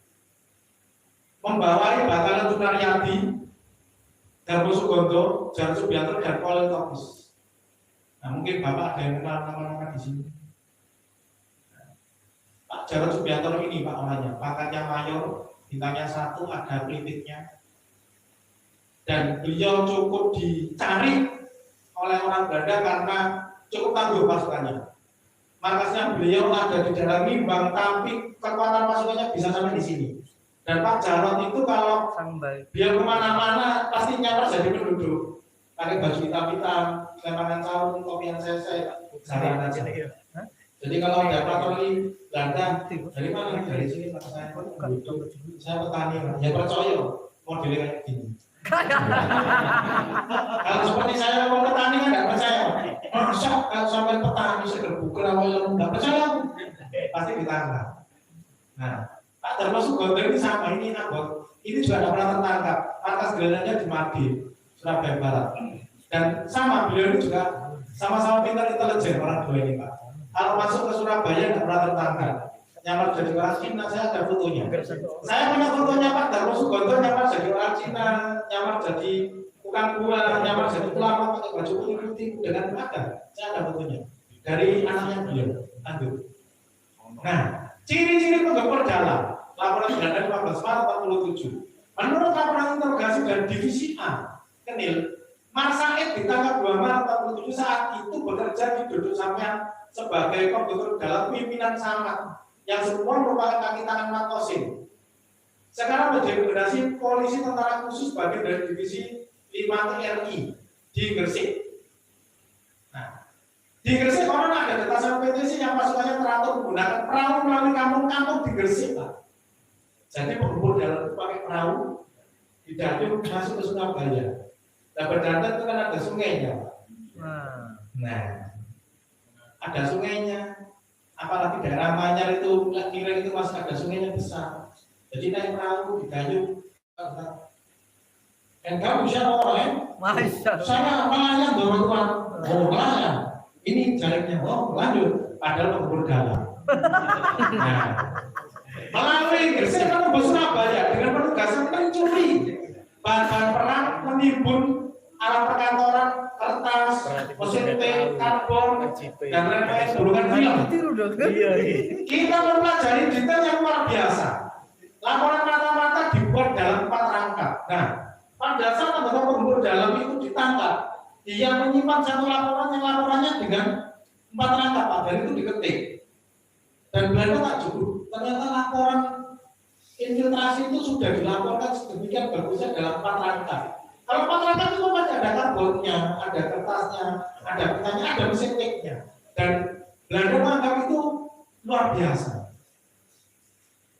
membawai Batalion Sunaryadi, Darmo Sugondo, Jan Subianto dan Kolonel Topis. Nah, mungkin Bapak ada yang kenal nama-nama di sini. Pak Jarot Subianto ini Pak namanya, pangkatnya mayor, bintangnya 1, ada pelitiknya. Dan beliau cukup dicari oleh orang Belanda karena cukup tangguh pasukannya. markasnya beliau ada di daerah Mimbang, tapi kekuatan pasukannya bisa sampai di sini. Dan Pak Jarot itu kalau beliau kemana-mana pasti nyamar jadi penduduk, pakai baju hitam-hitam, lempangan sarung, topian sese, seharian aja. Jadi kalau ada patroli Belanda, dari mana? Dari sini Pak, saya penduduk, saya petani, ya percaya modelnya kayak gini. Kalau seperti saya mau petani kan nggak percaya. Masa kalau sampai petani segerbu kerawal nggak percaya, pasti ditangkap. Nah, Pak Darmo Sugondo ini sama, ini anggota, ini juga tidak pernah tertangkap. Markas gelandangnya di Madi, Surabaya Barat. Dan sama, beliau ini juga sama-sama pintar intelijen orang dua ini Pak. Kalau masuk ke Surabaya tidak pernah tertangkap. Nyamar jadi orang Cina, saya ada fotonya. Saya punya fotonya Pak Darmo Sugondo nyamar jadi orang Cina, nyamar jadi tukang buah, nyamar jadi ulama pakai baju putih-putih dengan ada. Saya ada fotonya dari anaknya beliau. Lanjut. Nah, ciri-ciri penggempur dalam laporan Belanda 15 Maret 47. Menurut laporan interogasi dari divisi A, Kenil, Marsaid ditangkap 2 Maret 47 saat itu bekerja di Duduk Sampean sebagai penggempur dalam pimpinan Samad yang semua merupakan kaki tangan Matosin. Sekarang menjadi generasi polisi tentara khusus bagian dari divisi 5 TNI di Gresik. Nah, di Gresik orang ada detasemen PTC yang pasukannya teratur menggunakan perahu melalui kampung-kampung di Gresik, Pak. Jadi pengumpul dalam itu pakai perahu, di Dadu masuk ke Surabaya. Nah, Berdanten itu kan ada sungainya, Pak. Nah, ada sungainya. Apalagi daerah Manyar itu, Kireng itu masih ada sungainya besar. Jadi naik perahu di Gayo. Dan kamu bisa orang saya nelayan bawa tuan, oh nelayan. Ini jaraknya, oh lanjut. Padahal pengumpul dalam. Nah, melalui Gresik kan ke Surabaya dengan penugasan mencuri bahan-bahan perang, menimbun alat perkantoran, kertas, mesin teh, karbon, dan lain-lain gulungan film. Kita mempelajari detail yang luar biasa. Laporan mata-mata dibuat dalam 4 rangkap. Nah, pada saat anggota pengumpul dalam itu ditangkap, dia menyimpan satu laporan yang laporannya dengan 4 rangkap, dan itu diketik. Dan Belanda tak cukup, ternyata laporan infiltrasi itu sudah dilaporkan sedemikian bagusnya dalam 4 rangkap. Kalau 4 rangkap itu masih ada karbonnya, ada kertasnya, ada petanya, ada mesin tiknya. Dan Belanda menganggap itu luar biasa.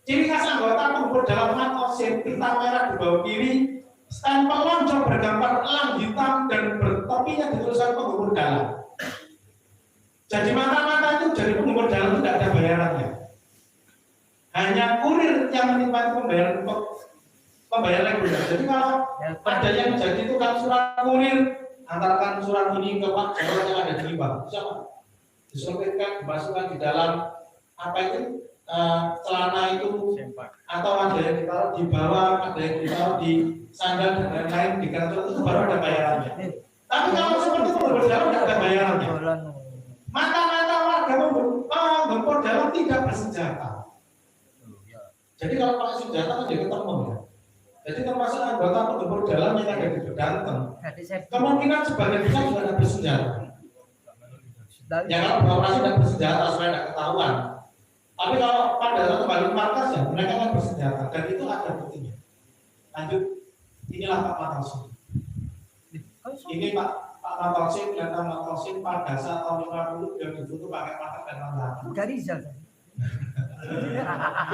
Ciri khas anggota pengumpul dalam Matosin, pita merah di bawah kiri, stempel lonjong bergambar elang hitam dan bertopinya dituliskan pengumpul dalam. Jadi mata-mata itu jadi pengumpul dalam itu tidak ada bayarannya. Hanya kurir yang menikmati pembayaran reguler. Jadi kalau ada yang jadi tukang surat kurir, antarkan surat ini ke Pak Jarot yang ada di Limbang, siapa? Diselipkan, dimasukkan di dalam apa itu celana itu, atau ada yang ditaruh di bawah, ada yang ditaruh di sandal dan lain-lain di kantor itu baru ada bayarannya. Tapi kalau seperti itu berjalan tidak ada bayarannya. Mata-mata warga penggempur dalam tidak bersenjata. Jadi kalau pakai senjata kan jadi ketemu ya. Jadi termasuk anggota penggempur dalam yang ada di Berdanten. Kemungkinan sebagian besar juga ada bersenjata. Ya kalau beroperasi tidak bersenjata supaya tidak ketahuan. Tapi kalau pada saat kembali ke markas ya mereka kan bersenjata dan itu ada buktinya. Lanjut, inilah Pak Matosin. Ini Pak Matosin dan Pak Matosin pada saat tahun 50 dia difoto pakai pakai dan lantang. Garizal.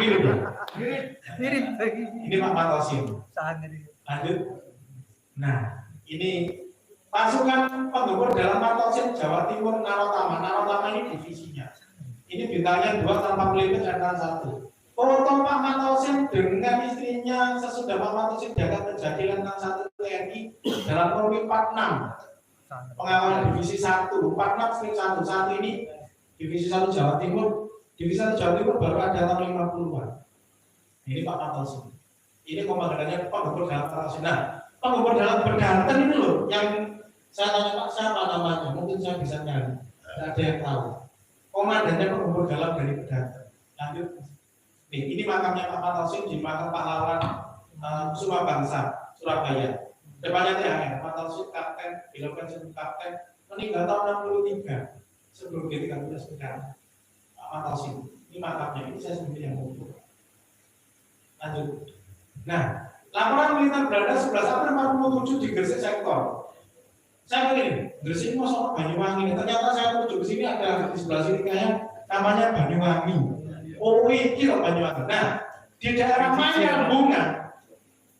Mirip. Ini Pak Matosin. Lanjut. Nah, ini pasukan penggempur dalam Matosin Jawa Timur Narotama. Narotama ini divisinya. Ini bintangnya 2 tanpa pelipis dan 1. Foto Pak Matosin dengan istrinya sesudah Pak Matosin diangkat menjadi Letnan 1 TNI dalam Korwil 46 pengawalan divisi 1 46/1 saat ini divisi 1 Jawa Timur. Divisi 1 Jawa Timur baru ada tahun 50-an. Ini Pak Matosin. Ini komandannya penggempur dalam Matosin. Nah, penggempur dalam Berdanten ini loh yang saya tanya Pak siapa namanya, mungkin saya bisa nyari. Tidak ada yang tahu. Komandannya penggempur dalam dari Berdanten. Lanjut. Nih, ini makamnya Pak Matosin di makam pahlawan Suma Bangsa, Surabaya. Depannya THR, Pak Matosin kapten, bila pensiun kapten, meninggal tahun 63 sebelum G13 sekarang. Pak Matasin. Ini makamnya, ini saya sendiri yang ngomong. Lanjut. Nah, laporan militer Belanda 11 April 47 di Gresik sektor. Saya begini, Gresik ini masuk Banyuwangi. Ternyata saya menuju ke sini ada di sebelah sini kayak namanya Banyuwangi. Oh, ini loh Banyuwangi. Nah, di daerah Manyar Bunga,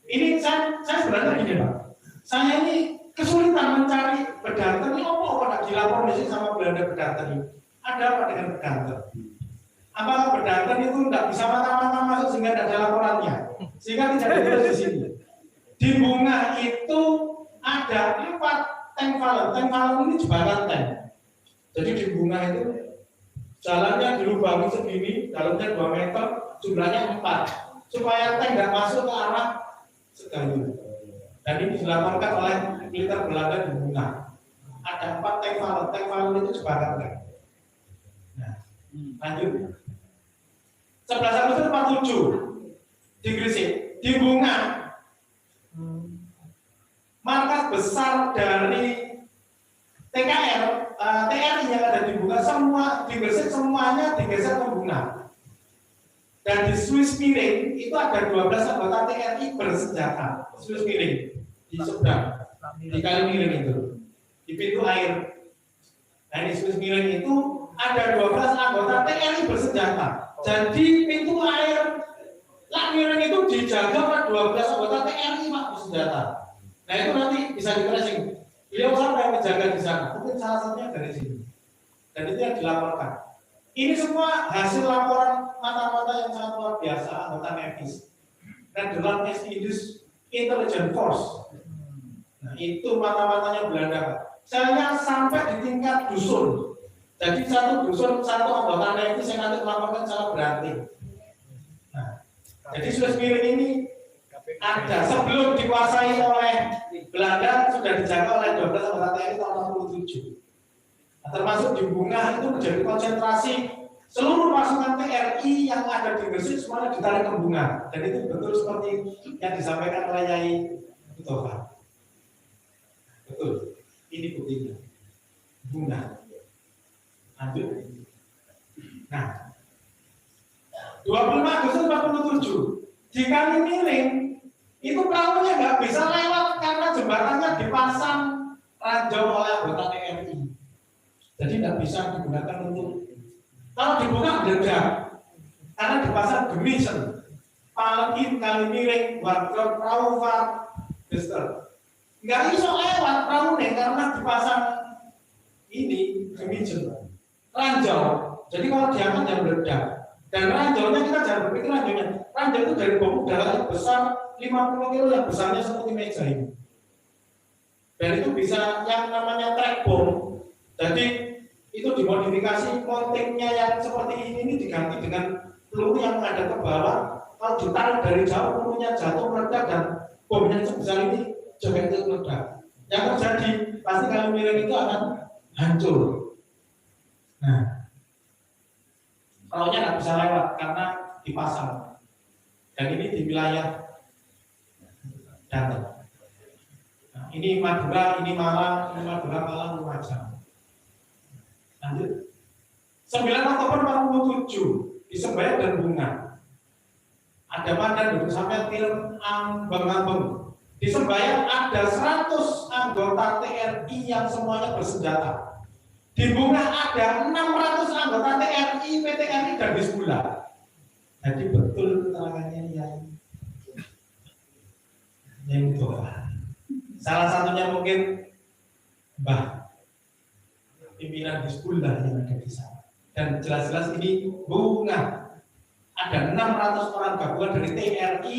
ini saya sebenarnya begini Pak. Saya ini kesulitan mencari Bedanten ini apa nak dilapor di sini sama Belanda Bedanten ini. Ada apa dengan Bedanten? Apakah Bedanten itu tidak bisa mata-mata masuk sehingga tidak ada laporannya? Sehingga tidak ditulis di sini. Di Bunga itu ada 4 tank Valen. Tank Valen ini jembatan tank. Jadi di Bunga itu jalannya dilubangi segini, dalamnya 2 meter, jumlahnya 4. Supaya tank tidak masuk ke arah Segayu. Dan ini dilaporkan oleh militer Belanda di Bunga. Ada 4 tank Valen. Tank Valen itu jembatan tank. Nah, lanjut. 11 Agustus 47 di Gresik, di Bunga, markas besar dari TRI yang ada di Bunga semua di Gresik semuanya digeser ke Bunga. Dan di Swiss Miring itu ada 12 anggota TRI bersenjata. Swiss Miring di seberang, di Kali Miring itu, di pintu air. Nah di Swiss Miring itu ada 12 anggota TRI bersenjata. Jadi pintu air Lak Miring itu dijaga oleh 12 anggota TRI Pak bersenjata. Nah itu nanti bisa di-tracing. Beliau siapa yang menjaga di sana? Mungkin salah satunya dari sini. Dan itu yang dilaporkan. Ini semua hasil laporan mata-mata yang sangat luar biasa anggota Nevis. Netherlands East Indies Intelligence Force. Nah itu mata-matanya Belanda. Saya sampai di tingkat dusun. Jadi satu dusun satu anggota Nevis yang nanti melaporkan secara berarti. Nah, jadi Swiss Miring ini ada sebelum dikuasai oleh Belanda sudah dijaga oleh 12 anggota TNI tahun 67. Nah, termasuk di Bunga itu menjadi konsentrasi seluruh pasukan TRI yang ada di Gresik semuanya ditarik ke Bunga. Dan itu betul seperti yang disampaikan oleh Yai Mustafa. Betul. Ini buktinya. Bunga. Lanjut. Nah, 25 Agustus 47 di Kali Miring itu perahunya nggak bisa lewat karena jembatannya dipasang ranjau oleh anggota TNI. Jadi nggak bisa digunakan untuk kalau dibuka beda karena dipasang demisen. Apalagi Kali Miring, warga perahu Gester nggak bisa lewat perahu nih karena dipasang ini demisen ranjau. Jadi kalau diangkat jangan meledak. Dan ranjaunya kita jangan berpikir ranjau itu dari bom udara yang besar 50 kilo yang besarnya seperti meja ini. Dan itu bisa yang namanya track bomb. Jadi itu dimodifikasi mountingnya yang seperti ini diganti dengan peluru yang ada ke bawah. Kalau ditarik dari jauh pelurunya jatuh meledak dan bomnya sebesar ini juga itu meledak. Yang terjadi pasti Kali Miring itu akan hancur. Nah, perahunya nggak bisa lewat karena dipasang. Dan ini di wilayah Banten. Nah, ini Madura, ini Malang, ini Madura, Malang, Lumajang. Lanjut. 9 Oktober 47 di Sembayang dan Bunga. Ada Mandan duduk sampai Tirem Ambeng-Ambeng. Di Sembayang ada 100 anggota TRI yang semuanya bersenjata. Di Bunga ada 600 anggota TRI, PTNI dan Hizbullah. Jadi betul keterangannya yang itu. Salah satunya mungkin Mbah pimpinan Hizbullah yang ada di sana. Dan jelas-jelas ini Bunga ada 600 orang gabungan dari TRI,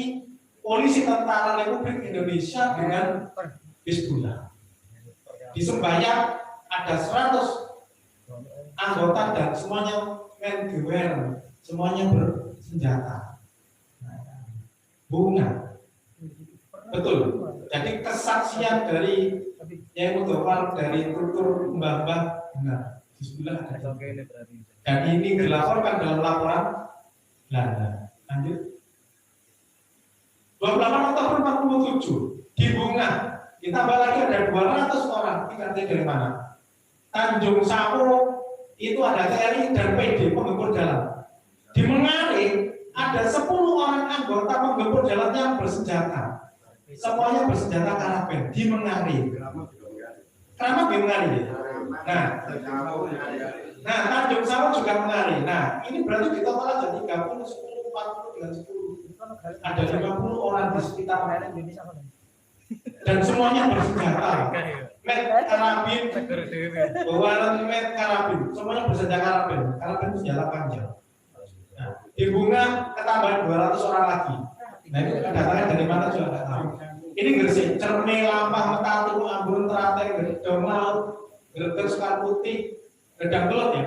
Polisi Tentara Republik Indonesia dengan Hizbullah. Di Sembayang ada 100 anggota dan semuanya men-gewer, semuanya bersenjata. Bunga. Betul. Jadi kesaksian dari Yai Mustafa dari struktur mbah-mbah benar. Hizbullah ada. Dan ini dilaporkan dalam laporan Belanda. Lanjut. 28 Oktober 47 di Bunga ditambah lagi ada 200 orang. Ini dari mana? Tanjung Sawo itu ada TNI dan PD penggempur jalan. Di Mengarik ada 10 orang anggota penggempur jalan yang bersenjata. Semuanya bersenjata Karaben di Mengarik. Keramat di Mengarik. Nah, Tanjung Sawah juga Mengarik. Nah, ini berarti di total ada 30, 10, 40 dengan 10. Ada 50 orang di sekitar dan semuanya bersenjata. Met karabin, bawa met karabin, semuanya bersenjata karabin. Karabin itu senjata panjang. Nah, di Bunga ketambahan 200 orang lagi. Nah, itu datangnya dari mana juga nggak tahu. Ini Gresik, Cerme, Lampah, Metatu, Ambon, Teratai, Gedong Laut, Greget, Sekar Putih, Gedang Belut ya,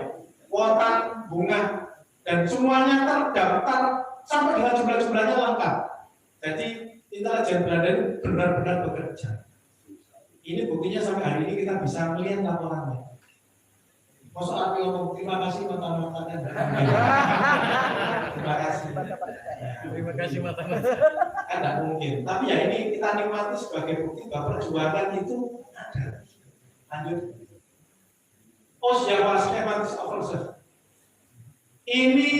Kuotan, Bunga, dan semuanya terdaftar sampai dengan jumlah-jumlahnya lengkap. Jadi intelijen Belanda ini benar-benar bekerja. Ini buktinya sampai hari ini kita bisa melihat laporannya. Masuk api ngomong terima kasih mata-matanya. Terima kasih. Terima kasih mata. Kan tidak mungkin. Tapi ya ini kita nikmati sebagai bukti bahwa perjuangan itu ada. Lanjut. Siapa Stefan Overser? Ini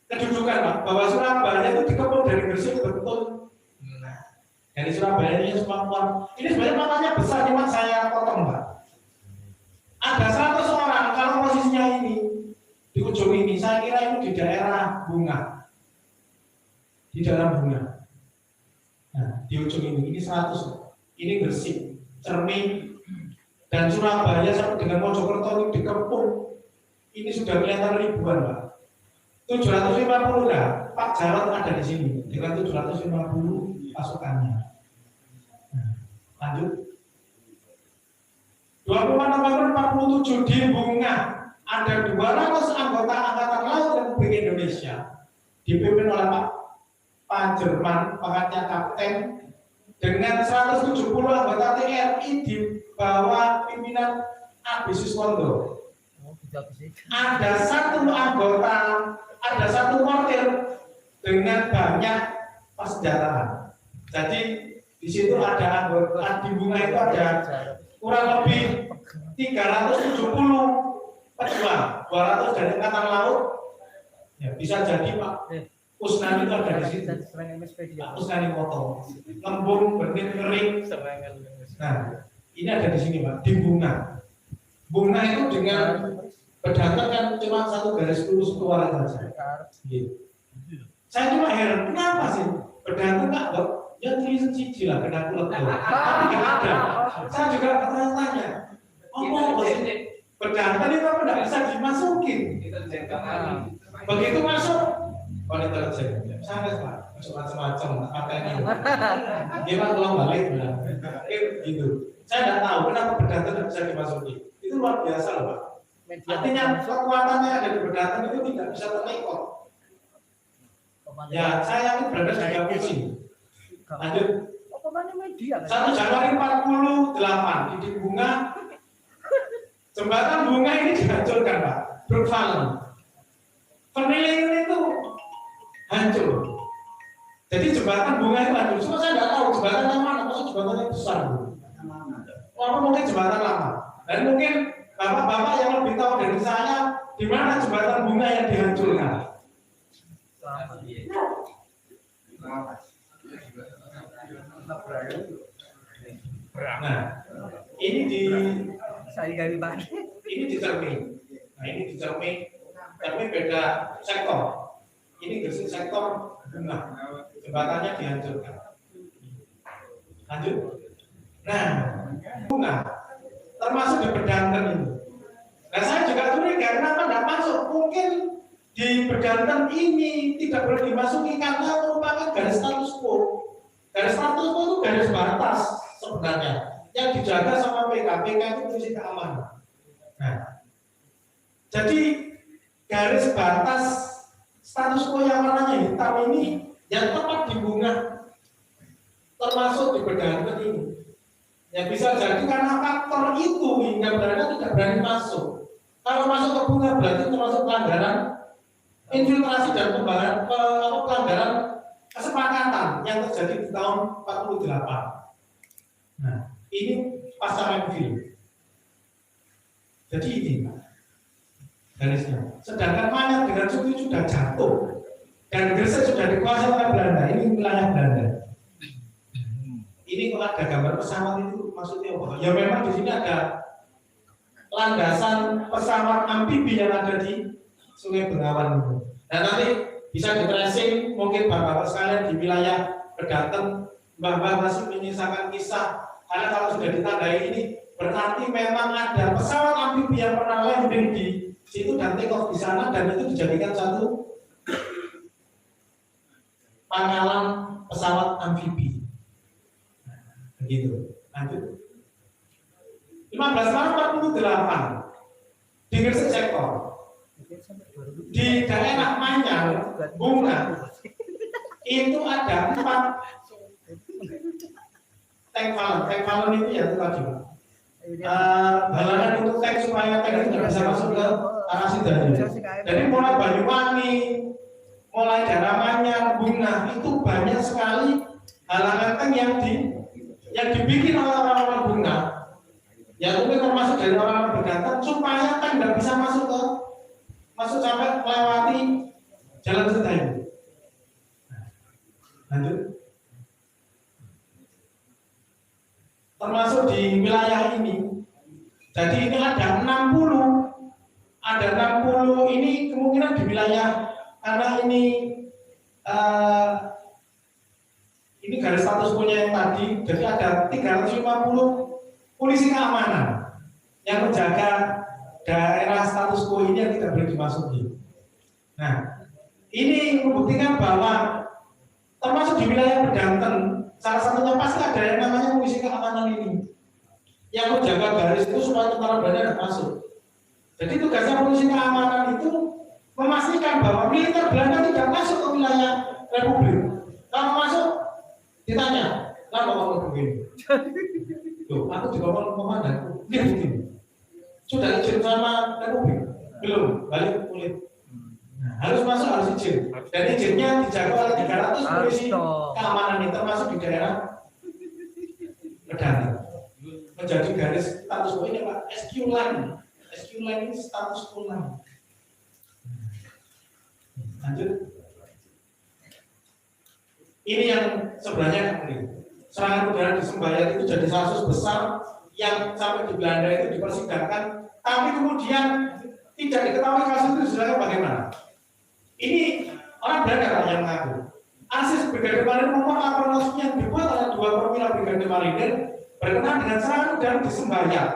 kedudukan Pak, bahwa Surabaya itu dikepung dari Gresik betul. Dari Surabaya ini semua keluar. Ini sebenarnya matanya besar, cuma saya potong Pak. Ada 100 orang, kalau posisinya ini di ujung ini, saya kira itu di daerah Bunga. Di daerah Bunga. Nah, di ujung ini 100. Ini Gresik, Cermin, dan Surabaya sampai dengan Mojokerto itu dikepung. Ini sudah kelihatan ribuan Pak. 750 lah, Pak Jarod ada di sini dengan 750 pasukannya. Nah, lanjut. 24 November 47 di Bunga ada 200 anggota Angkatan Laut Republik Indonesia dipimpin oleh Pak Jerman, pangkatnya Kapten, dengan 170 anggota TNI di bawah pimpinan Abi Suswondo. Ada 1 anggota, ada 1 mortir dengan banyak persenjataan. Jadi di situ ada anggota di Bunga itu ada kurang lebih 370 pejuang, 200 dari Angkatan Laut. Ya, bisa jadi Pak Usnani itu ada di situ. Pak Usnani foto, lembung, benih, kering. Nah, ini ada di sini Pak, di Bunga. Bunga itu dengan berdatang kan cuma 1 garis lurus keluar saja. Gitu. Saya cuma heran, kenapa sih berdatang nggak Dok? Ya tulisan cici lah, kena kulit. Tapi nggak ada. Saya juga bertanya-tanya, apa sih berdatang itu apa nggak bisa dimasukin? Begitu masuk, intelijen. Saya macam-macam, makanya dia pulang balik bilang, gitu. Saya nggak tahu kenapa berdatang nggak bisa dimasukin. Itu luar biasa loh Pak. Artinya kekuatannya ada di berdatang itu tidak bisa terlekot. Ya, saya yakin berada juga pusing. Lanjut. 1 Januari 48 di Bunga, jembatan Bunga ini dihancurkan Pak. Brookvalen. Penilaian itu hancur. Jadi jembatan Bunga itu hancur. Cuma saya nggak tahu jembatan yang mana, maksud jembatan yang besar. Walaupun mungkin jembatan lama. Dan mungkin bapak-bapak yang lebih tahu dari saya di mana jembatan Bunga yang dihancurkan. Nah, ini di Cermin. Nah, ini di Cermin, tapi beda sektor. Ini Gresik sektor Bunga. Jembatannya dihancurkan. Lanjut. Nah, Bunga termasuk di Bedanten ini. Nah, saya juga curiga kenapa tidak masuk. Mungkin di Bedanten ini tidak boleh dimasuki karena merupakan garis status quo. Garis status quo itu garis batas sebenarnya yang dijaga sama PKK itu fungsi keamanan. Nah, jadi garis batas status quo yang warnanya hitam ini yang tepat di Bunga termasuk di Bedanten ini. Ya bisa jadi karena faktor itu hingga Belanda tidak berani masuk. Kalau masuk ke Bunga berarti termasuk pelanggaran infiltrasi dan pelanggaran kesepakatan yang terjadi di tahun 48. Nah, ini pasca Menville. Jadi ini, garisnya. Sedangkan Manyar dengan Suku sudah jatuh dan Gresik sudah dikuasai oleh Belanda. Ini wilayah Belanda. Ini kalau ada gambar pesawat itu maksudnya apa? Ya memang di sini ada landasan pesawat amfibi yang ada di Sungai Bengawan itu. Dan nanti bisa di tracing mungkin bapak-bapak sekalian di wilayah Pedaten, mbah-mbah masih menyisakan kisah. Karena kalau sudah ditandai ini berarti memang ada pesawat amfibi yang pernah landing di situ dan take off di sana dan itu dijadikan satu pangkalan pesawat amfibi. Begitu. Lanjut. 15 Maret 48 di Gresik sektor di daerah Manyar Bunga itu ada 4 tank Fallen itu ya itu tadi halangan untuk tank supaya tank itu tidak bisa masuk ke arah Sidoarjo. Jadi mulai Banyuwangi, mulai daerah Manyar Bunga itu banyak sekali halangan tank yang dibikin oleh orang-orang Bunga. Ya mungkin termasuk dari orang bergantung supaya kan tidak bisa masuk sampai melewati jalan Setayu. Lanjut. Termasuk di wilayah ini. Jadi ini ada 60 ini kemungkinan di wilayah karena ini garis status punya yang tadi. Jadi ada 350 polisi keamanan yang menjaga daerah status quo ini yang tidak boleh dimasuki. Nah, ini membuktikan bahwa termasuk di wilayah Pedanten, salah satunya pasti ada yang namanya polisi keamanan ini yang menjaga garis itu supaya tentara Belanda tidak masuk. Jadi tugasnya polisi keamanan itu memastikan bahwa militer Belanda tidak masuk ke wilayah Republik. Kalau masuk, ditanya, kenapa kamu begini? Loh, aku juga mau komandan. Dia begini. Sudah izin sama Republik? Belum, balik kulit. Nah, harus masuk, harus izin. Dan izinnya dijaga oleh 300 polisi keamanan ini, termasuk di daerah Pedanten. Menjadi garis status quo ini Pak, SQ line. SQ line ini status quo line. Lanjut. Ini yang sebenarnya serangan udara di Sembayat itu jadi kasus besar yang sampai di Belanda itu dipersidangkan, tapi kemudian tidak diketahui kasus itu sebenarnya bagaimana. Ini orang Belanda yang mengaku. Asis Brigade Marinir membuat laporan yang dibuat oleh 2 perwira Brigade Marinir berkenaan dengan serangan udara di Sembayat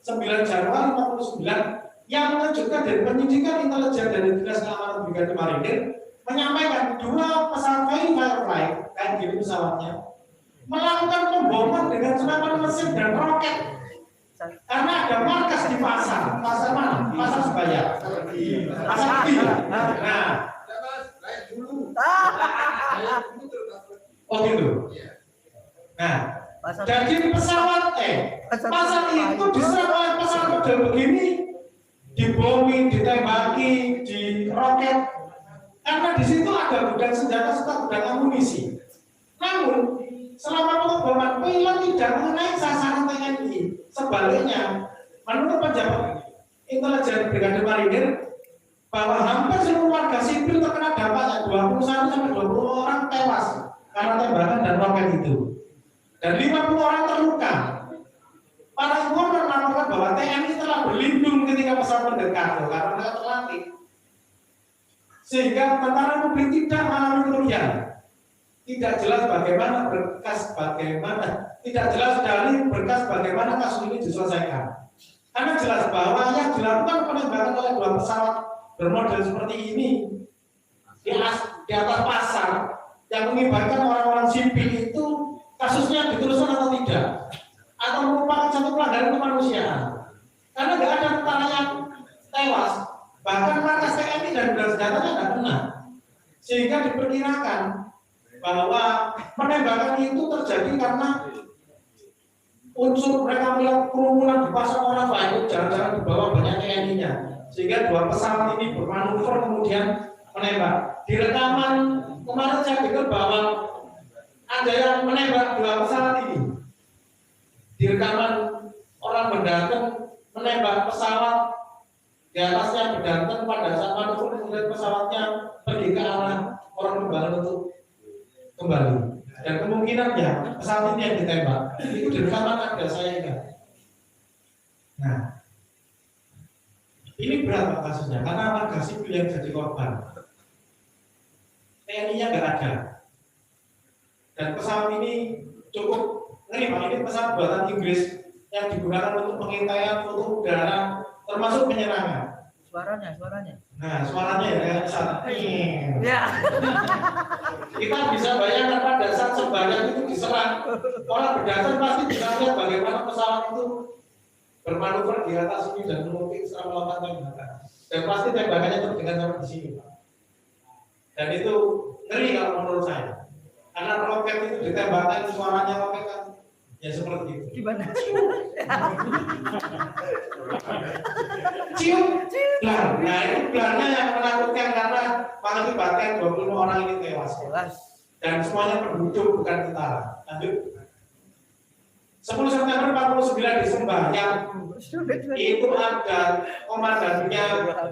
9 Januari 1949 yang mengejutkan dari penyidikan intelijen dari Dinas Keamanan Brigade Marinir menyampaikan 2 pesawat Firefly kayak gini pesawatnya melakukan pemboman dengan senapan mesin dan roket karena ada markas di pasar mana? Pasar Sembayat. Pasar B. Nah, oh gitu. Nah, jadi pesawat pasar itu diserang oleh pesawat model begini, dibombing, ditembaki, diroket, karena di situ ada gudang senjata serta gudang amunisi. Namun selama pengeboman pilot tidak mengenai sasaran TNI. Sebaliknya, menurut pejabat intelijen Brigade Marinir bahwa hampir seluruh warga sipil terkena dampaknya, 21 sampai 20 orang tewas karena tembakan dan roket itu. Dan 50 orang terluka. Para informan melaporkan bahwa TNI telah berlindung ketika pesawat mendekat karena mereka terlatih. Sehingga tentara Republik tidak mengalami kerugian. Tidak jelas bagaimana bagaimana kasus ini diselesaikan. Karena jelas bahwa yang dilakukan penembakan oleh 2 pesawat bermodel seperti ini di atas pasar yang mengibarkan orang-orang sipil itu kasusnya diteruskan atau tidak, atau merupakan satu pelanggaran kemanusiaan. Karena tidak ada tentara yang tewas, bahkan markas TNI dan gudang senjatanya tidak kena, sehingga diperkirakan bahwa penembakan itu terjadi karena unsur mereka melihat kerumunan di pasar orang banyak, jangan-jangan di bawah banyak TNI-nya, sehingga 2 pesawat ini bermanuver kemudian menembak. Di rekaman kemarin saya dengar bahwa ada yang menembak 2 pesawat ini. Di rekaman orang mendatang menembak pesawat Di atasnya bergantung pada saat manuver kemudian pesawatnya pergi ke arah orang kembali untuk kembali. Dan kemungkinannya pesawat ini yang ditembak itu di rekaman ada saya ingat. Nah, ini berat Pak kasusnya karena warga sipil yang jadi korban. TNI-nya nggak ada. Dan pesawat ini cukup ngeri Pak, ini pesawat buatan Inggris yang digunakan untuk pengintaian foto udara termasuk penyerangan. Suaranya. Nah, suaranya ya kayak pesawat. Ya. Kita bisa bayangkan pada saat sebanyak itu diserang, orang berdasar pasti bisa lihat bagaimana pesawat itu bermanuver di atas ini dan mungkin secara melakukan tembakan. Dan pasti tembakannya terdengar sampai di sini, Pak. Dan itu ngeri kalau menurut saya. Karena roket itu ditembakkan, suaranya roket kan ya seperti itu. Gimana? Cium, blar. Nah itu blarnya yang menakutkan karena mengakibatkan 25 orang ini tewas. Dan semuanya berujung bukan tentara. Lanjut. 10 September 49 di Sembahyang itu ada komandannya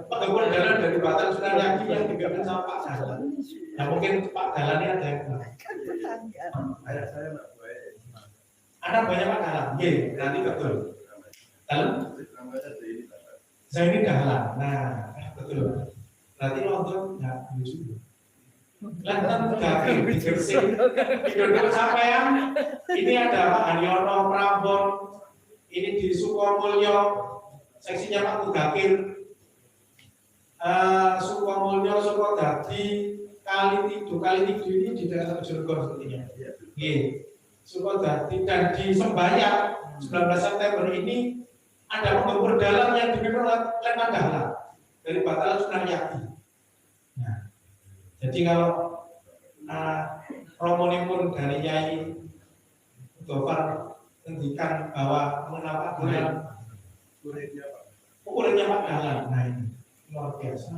penggempur jalan dari Batan Sunaryangi yang dipimpin sama Pak Dahlan. Nah mungkin Pak Dahlan ini ada yang kenal. Ada banyak Pak Dahlan. Iya, nanti betul. Dahlan? Saya ini Dahlan. Nah, betul. Berarti nonton nggak lucu. Lantan Gavin di Gresik, Hidup Sampean, ini ada Pak Haryono Prambon, ini di Sukomulyo, seksinya Pak Mugakir, Sukomulyo, Sukodadi, Kali Tidu ini di daerah Bojonegoro sepertinya. Sukodadi dan di Sembahyang 19 September ini ada penggempur dalam yang dipimpin oleh Letnan Dahlan dari Batalan Sunaryangi. Jadi kalau romonipun dari Nyai Gofar ngendikan bahwa mengapa Dahlan kurirnya Pak Dahlan, nah ini luar biasa.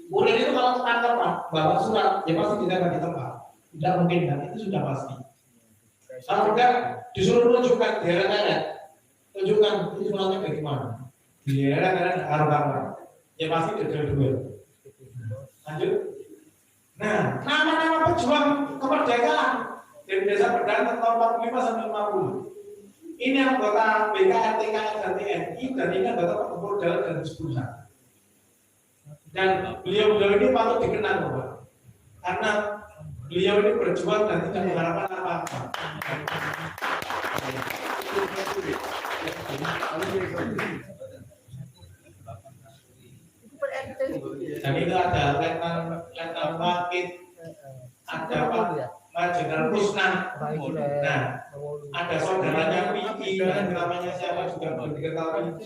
Kurir itu kalau ketangkap Pak, bawa surat, ya pasti ditembak di tempat. Tidak mungkin kan, itu sudah pasti. Kalau enggak disuruh tunjukkan di RT, tunjukkan itu suratnya dari mana. Di RT harga ya pasti dua. Lanjut. Nah, nama-nama pejuang kemerdekaan dari Desa Berdanten tahun 45 sampai 50. Ini anggota BKR, TKR, dan TNI, dan ini anggota penggempur dalam dan Hizbullah. Dan beliau ini patut dikenal, Bapak, karena beliau ini berjuang dan tidak mengharapkan apa-apa. Dan itu ada Letnan Wakid, ada Pak Jenderal Kusnan, nah ada saudaranya Wiki, dan namanya siapa juga belum diketahui,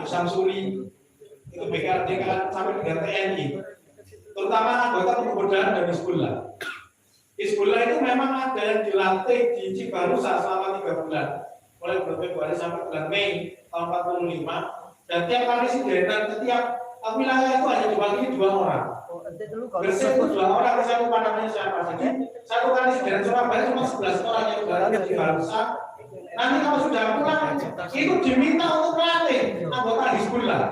Samsuri, itu BKR sampai dengan TNI, terutama anggota penggempur dan Hizbullah. Hizbullah itu memang ada yang dilatih di Cibarusah selama 3 bulan, mulai bulan Februari sampai bulan Mei tahun 45, dan tiap kali sidenan setiap wilayah itu hanya dibagi 2 orang. Gresik itu 2 orang, saya lupa namanya siapa. Jadi satu kali sidenan Surabaya cuma 11 orang yang berada di Barusah. Nanti kalau sudah pulang itu diminta untuk melatih anggota Hizbullah.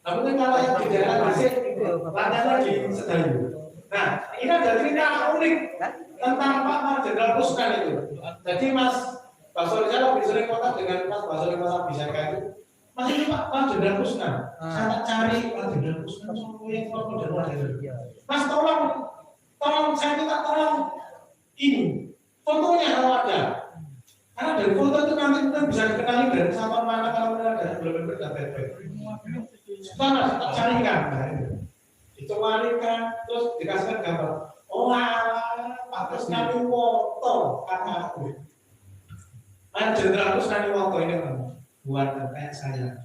Nah mungkin kalau yang di daerah Gresik latihannya di Sedayu. Nah ini ada cerita unik tentang Pak Jenderal Kusnan itu. Jadi Mas Basori, saya lebih sering kontak dengan Mas Basori Mas Abisaka itu. Mas ini Pak Jenderal Kusnan, saya tak cari Pak Jenderal Kusnan yang Mas tolong saya minta tolong ini fotonya kalau ada, karena dari foto itu nanti kita bisa dikenali dari satuan mana kalau ada belum berdata. Sekarang tak carikan, itu warikan terus dikasihkan gambar. Oh Pak Kusnan foto kata aku. Mas Jenderal Kusnan foto ini kan. Buat kayak saya.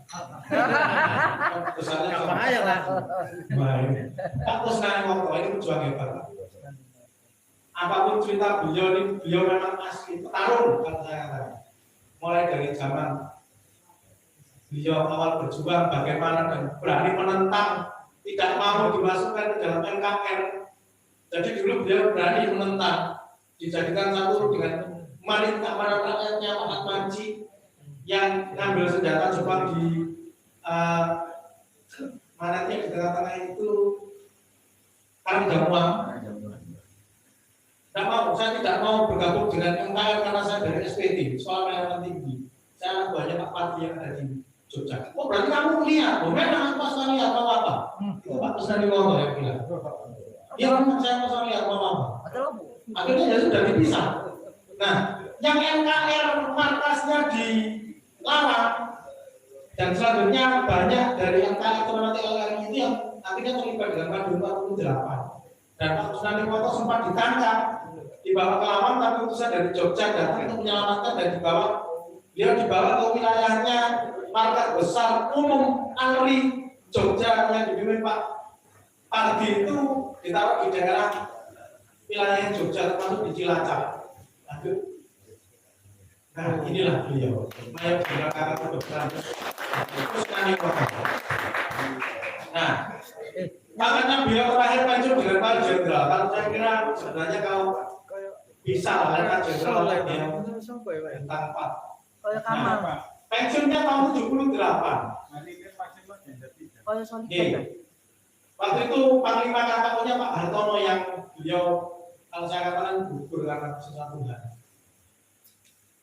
Bahaya lah. Baik. Pak Kusnan Wongko ini pejuang hebat. Apapun cerita beliau ini, beliau memang asli petarung kalau saya katakan. Mulai dari zaman beliau awal berjuang bagaimana dan berani menentang, tidak mau dimasukkan ke dalam NKR. Jadi dulu beliau berani menentang, dijadikan satu dengan Marin Keamanan Rakyatnya Ahmad Manji yang ngambil senjata Jepang di Manatnya di tengah-tengah itu kami tidak uang. Tidak mau, saya tidak mau bergabung dengan MKR karena saya dari SPD, soal pelayanan tinggi. Saya banyak Pak Pati yang ada di Jogja. Oh berarti kamu kuliah, memang Pak Sani atau apa? Itu Pak Sani Wono yang bilang. Dia memang saya Pak Sani atau apa? Akhirnya ya sudah dipisah. Nah, yang MKR markasnya di Lawang dan selanjutnya banyak dari MKR nanti LRI itu yang akhirnya terlibat dengan Madiun 48. Dan Pak Kusnandi Woto sempat ditangkap, dibawa ke Lawang, tapi utusan dari Jogja datang untuk menyelamatkan dan dia dibawa ke wilayahnya markas besar umum ALRI Jogja yang dipimpin Pak Pardi itu ditaruh di daerah wilayah Jogja termasuk di Cilacap. Lanjut. Nah inilah beliau, Mayor Jenderal Kedokteran Kusnandi Woto. Nah, makanya beliau terakhir pensiun dengan Pak Jenderal. Kalau saya kira sebenarnya kalau bisa lah Pak Jenderal yang tentang Pak. Nah, pensiunnya tahun 78. Waktu itu Panglima KKU-nya Pak Hartono yang beliau kalau saya katakan gugur karena sesuatu hal.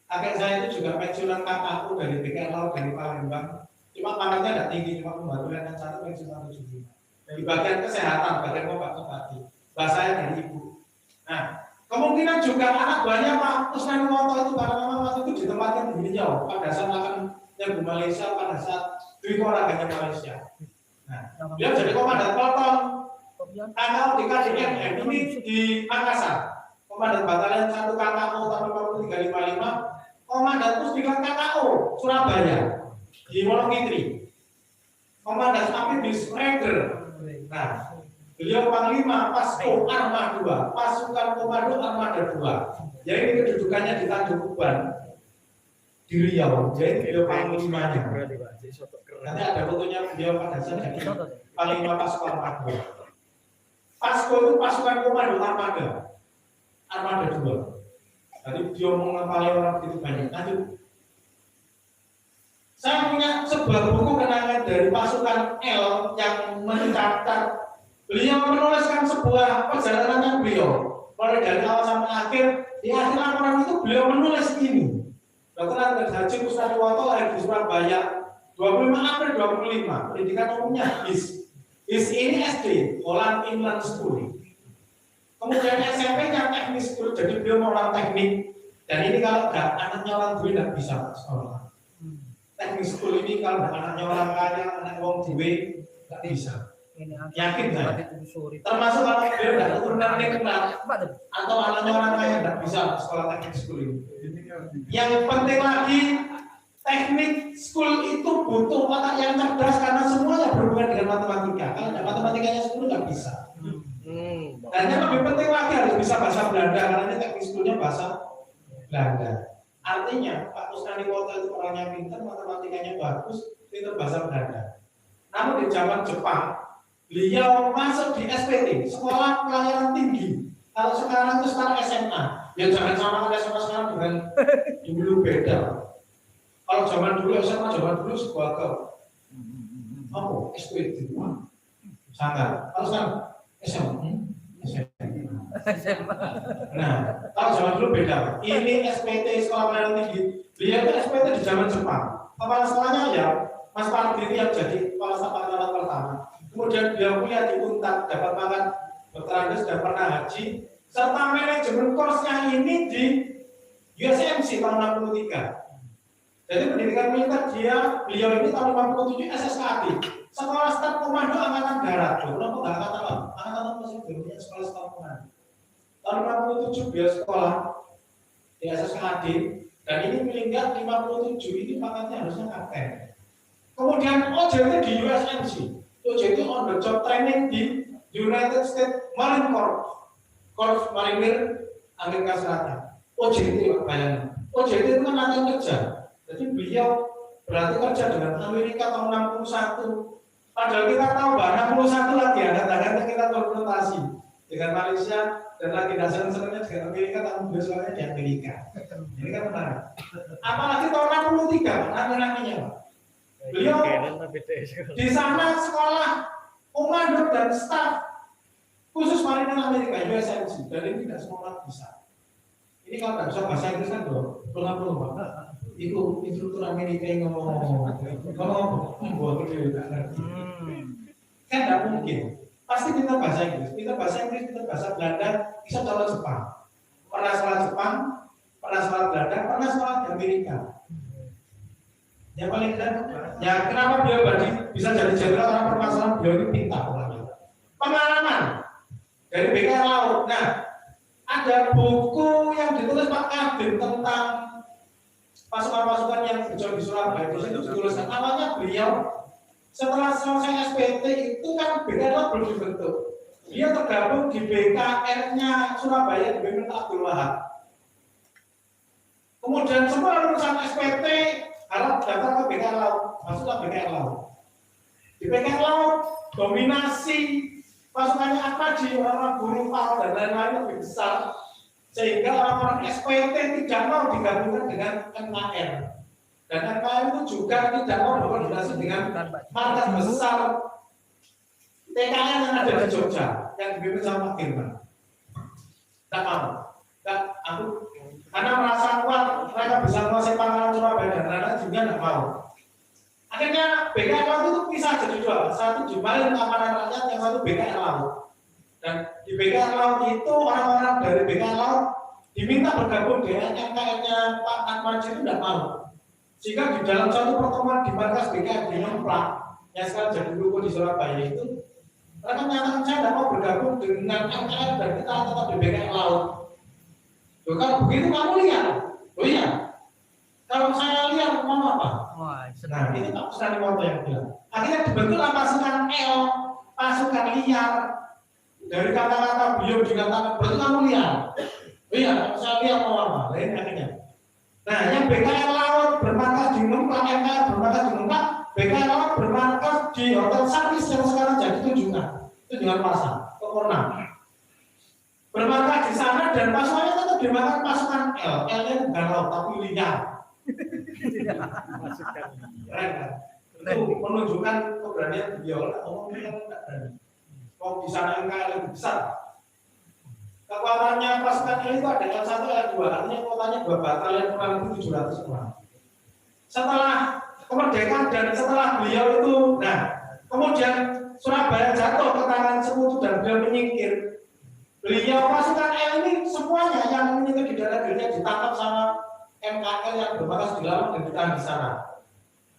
Kakek saya itu juga pensiunan KKU dari BKR dari Palembang. Cuma pangkatnya tidak tinggi, cuma pembantu yang satu pensiunan 75. Di bagian kesehatan, bagian Pak Bupati, bahasanya dari ibu. Nah, kemungkinan juga anak buahnya Pak Kusnandi Woto itu karena memang waktu itu ditempatkan di beliau pada saat akan nyerbu Malaysia, pada saat Dwi Koraganya Malaysia. Nah, dia jadi komandan peloton KKU di KDNM ini di Makassar, komandan batalion 1 KKU tahun 4355, komandan Pusdiklat KKU Surabaya di Wonogiri, komandan Amphibis Reger. Nah, beliau Panglima Pasko Arma 2, Pasukan Komando Armada 2. Jadi ini kedudukannya di Tanjung Uban di Riau. Jadi beliau Panglimanya. Nanti ada fotonya beliau pada saat jadi Panglima Pasko Armada 2. Pasko itu Pasukan Komando Armada 2. Tadi beliau mengepali orang begitu banyak. Lanjut. Saya punya sebuah buku kenangan dari pasukan L yang mencatat beliau menuliskan sebuah perjalanannya beliau mulai dari awal sampai akhir. Di akhir laporan itu beliau menulis ini. Dr. Andes Haji Kusnandi Woto lahir di Surabaya 25 April 25. Pendidikan umumnya HIS. HIS ini SD, Holland Inland School. Kemudian SMP-nya teknik school, jadi beliau orang teknik. Dan ini kalau nggak anaknya orang duit nggak bisa sekolah. Teknik school ini kalau anaknya orang kaya, anak wong duwe nggak bisa. Yakin nggak? Termasuk kalau beliau nggak keturunan nekrar atau anaknya orang kaya nggak bisa sekolah teknik school ini. Yang penting lagi teknik school itu butuh otak yang cerdas karena semuanya berhubungan dengan matematika. Kalau nggak matematikanya school nggak bisa. Dan yang lebih penting lagi harus bisa bahasa Belanda karena ini teknik schoolnya bahasa Belanda. Artinya Pak Kusnandi Woto itu orangnya pintar, matematikanya bagus, pintar bahasa Belanda. Namun di zaman Jepang, beliau masuk di SPT, Sekolah Pelayanan Tinggi. Kalau sekarang itu sekarang SMA. Ya jangan sama SMA sekarang dengan dulu beda. Kalau zaman dulu SMA, zaman dulu sekolah ke SPT. Sangat. Kalau sekarang SMA. Nah, kalau zaman dulu beda. Ini SPT Sekolah Pelayanan Tinggi. Beliau itu SPT di zaman Jepang. Kepala sekolahnya ya Mas Pardi yang jadi kepala staf angkatan pertama. Kemudian beliau kuliah di Untak, dapat pangkat Dr. Andes dan pernah haji, serta manajemen course-nya ini di USMC tahun 63. Jadi pendidikan militer beliau ini tahun 57 SSKAD, Sekolah Staf Komando Angkatan Darat. Belum Angkatan Laut, Angkatan Laut masih belum punya Sekolah Staf Komando. Tahun 57 beliau sekolah di SSKAD dan ini meninggal 57 ini pangkatnya harusnya kapten. Kemudian OJT di USMC, OJT on the job training di United States Marine Corps Marinir Amerika Selatan. OJT bayangin. OJT itu kan latihan kerja. Jadi beliau berarti kerja dengan Amerika tahun 61. Padahal kita tahu bahwa 61 lagi ada kita konfrontasi dengan Malaysia dan lagi dasar-dasarnya dengan Amerika tahun 2000 di Amerika. Ini kan menarik. Apalagi tahun 63 rame-ramenya Pak. Beliau di sana sekolah komando dan staf khusus marinir Amerika USMC, dan ini tidak semua orang bisa. Ini kalau nggak bisa bahasa Inggris kan perlu Pak. Itu instruktur Amerika yang ngomong kan tidak mungkin. Pasti kita bahasa Inggris, kita bahasa Belanda, bisa sekolah Jepang, pernah sekolah Jepang, pernah sekolah Belanda, pernah sekolah di Amerika. Yang paling tidak, ya kenapa beliau bisa jadi jenderal karena permasalahan beliau ini pintar orangnya. Pengalaman dari BKR Laut. Nah, ada buku yang ditulis Pak Kadin tentang pasukan-pasukan yang berjuang di Surabaya. Di situ dituliskan awalnya beliau setelah selesai SPT itu kan BKR Laut belum dibentuk. Dia tergabung di BKR-nya Surabaya dipimpin Abdul Wahab. Kemudian semua lulusan SPT harap daftar ke BKR Laut, masuklah BKR Laut. Di BKR Laut dominasi pasukannya Akmaji, orang-orang buruh PAL dan lain-lain lebih besar, sehingga orang-orang SPT tidak mau digabungkan dengan NKR. Dan NKR itu juga tidak mau berkoordinasi dengan markas besar TKN yang ada di Jogja, yang dipimpin sama Pak Firman. Tidak mau. Karena merasa kuat, mereka bisa menguasai pangkalan Surabaya dan lain-lain juga tidak mau. Akhirnya BKR Laut itu pisah jadi dua, satu Jum'alim Keamanan Rakyat, yang satu BKR Laut. Dan di BKR Laut itu orang-orang dari BKR Laut diminta bergabung dengan NKR-nya Pak Atmaji itu tidak mau. Sehingga di dalam satu pertemuan di markas BKR di Ngemplak, yang sekarang jadi ruko di Surabaya itu, mereka menyatakan saya tidak mau bergabung dengan NKR dan kita tetap di BKR Laut. Loh, kalau begitu kamu lihat, oh iya. Kalau saya lihat mau apa? Nah, ini Pak Kusnadi Woto yang bilang. Akhirnya dibentuklah pasukan L, pasukan liar. Dari kata-kata beliau dikatakan, berarti kamu liar. Oh iya, saya lihat mau apa? Lain akhirnya. Nah, yang BKR Laut bermarkas di Ngemplak, NKR bermarkas di Ngemplak, BKR Laut bermarkas di Hotel Sarkis yang sekarang jadi tunjungan pasar, Kekornam. Bermarkas di sana dan pasukannya tetap dimakan pasukan L. L-nya bukan laut tapi liar. Keren kan? Itu menunjukkan keberanian beliau. Ngomongnya kan tidak berani. Kalau di sana NKR lebih besar. Kekuatannya pasukan L itu ada L1, L2. Artinya kekuatannya 2 batalion kurang lebih 700 orang. Setelah kemerdekaan dan setelah beliau itu, nah kemudian Surabaya jatuh ke tangan Sekutu dan beliau menyingkir. Beliau pasukan L ini semuanya yang menyingkir di daerah dirinya ditangkap sama NKR yang bermarkas di laut dan ditahan di sana.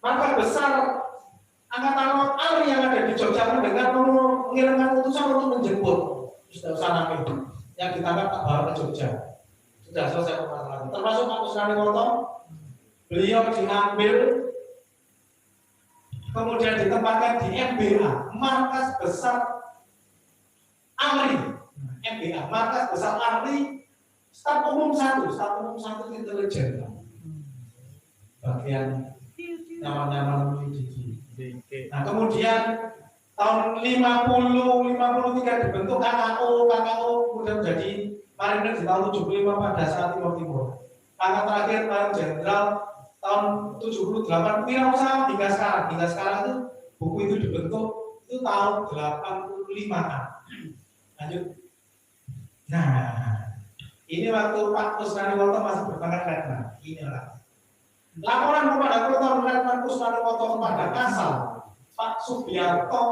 Maka besar Angkatan Laut ALRI yang ada di Jogja mendengar mengirimkan utusan untuk menjemput Ustaz Sanami yang ditangkap tak bawa ke Jogja. Sudah selesai permasalahan. Termasuk Pak Kusnadi Woto, beliau diambil kemudian ditempatkan di MBA, markas besar ALRI. MBA, markas besar ALRI, staf umum 1 intelijen. Bagian nyaman-nyaman gigi. Nah, kemudian tahun 53 dibentuk KKO kemudian menjadi marinir di tahun 75 pada saat Timur. Angkat terakhir Marinir Jenderal tahun 78 wirausaha hingga sekarang itu buku itu dibentuk itu tahun 85-an. Lanjut. Nah, ini waktu Pak Kusnadi Woto masih berpangkat letnan. Inilah laporan kepada Kolonel Letnan Kusnadi Woto kepada Kasal Pak Subiarto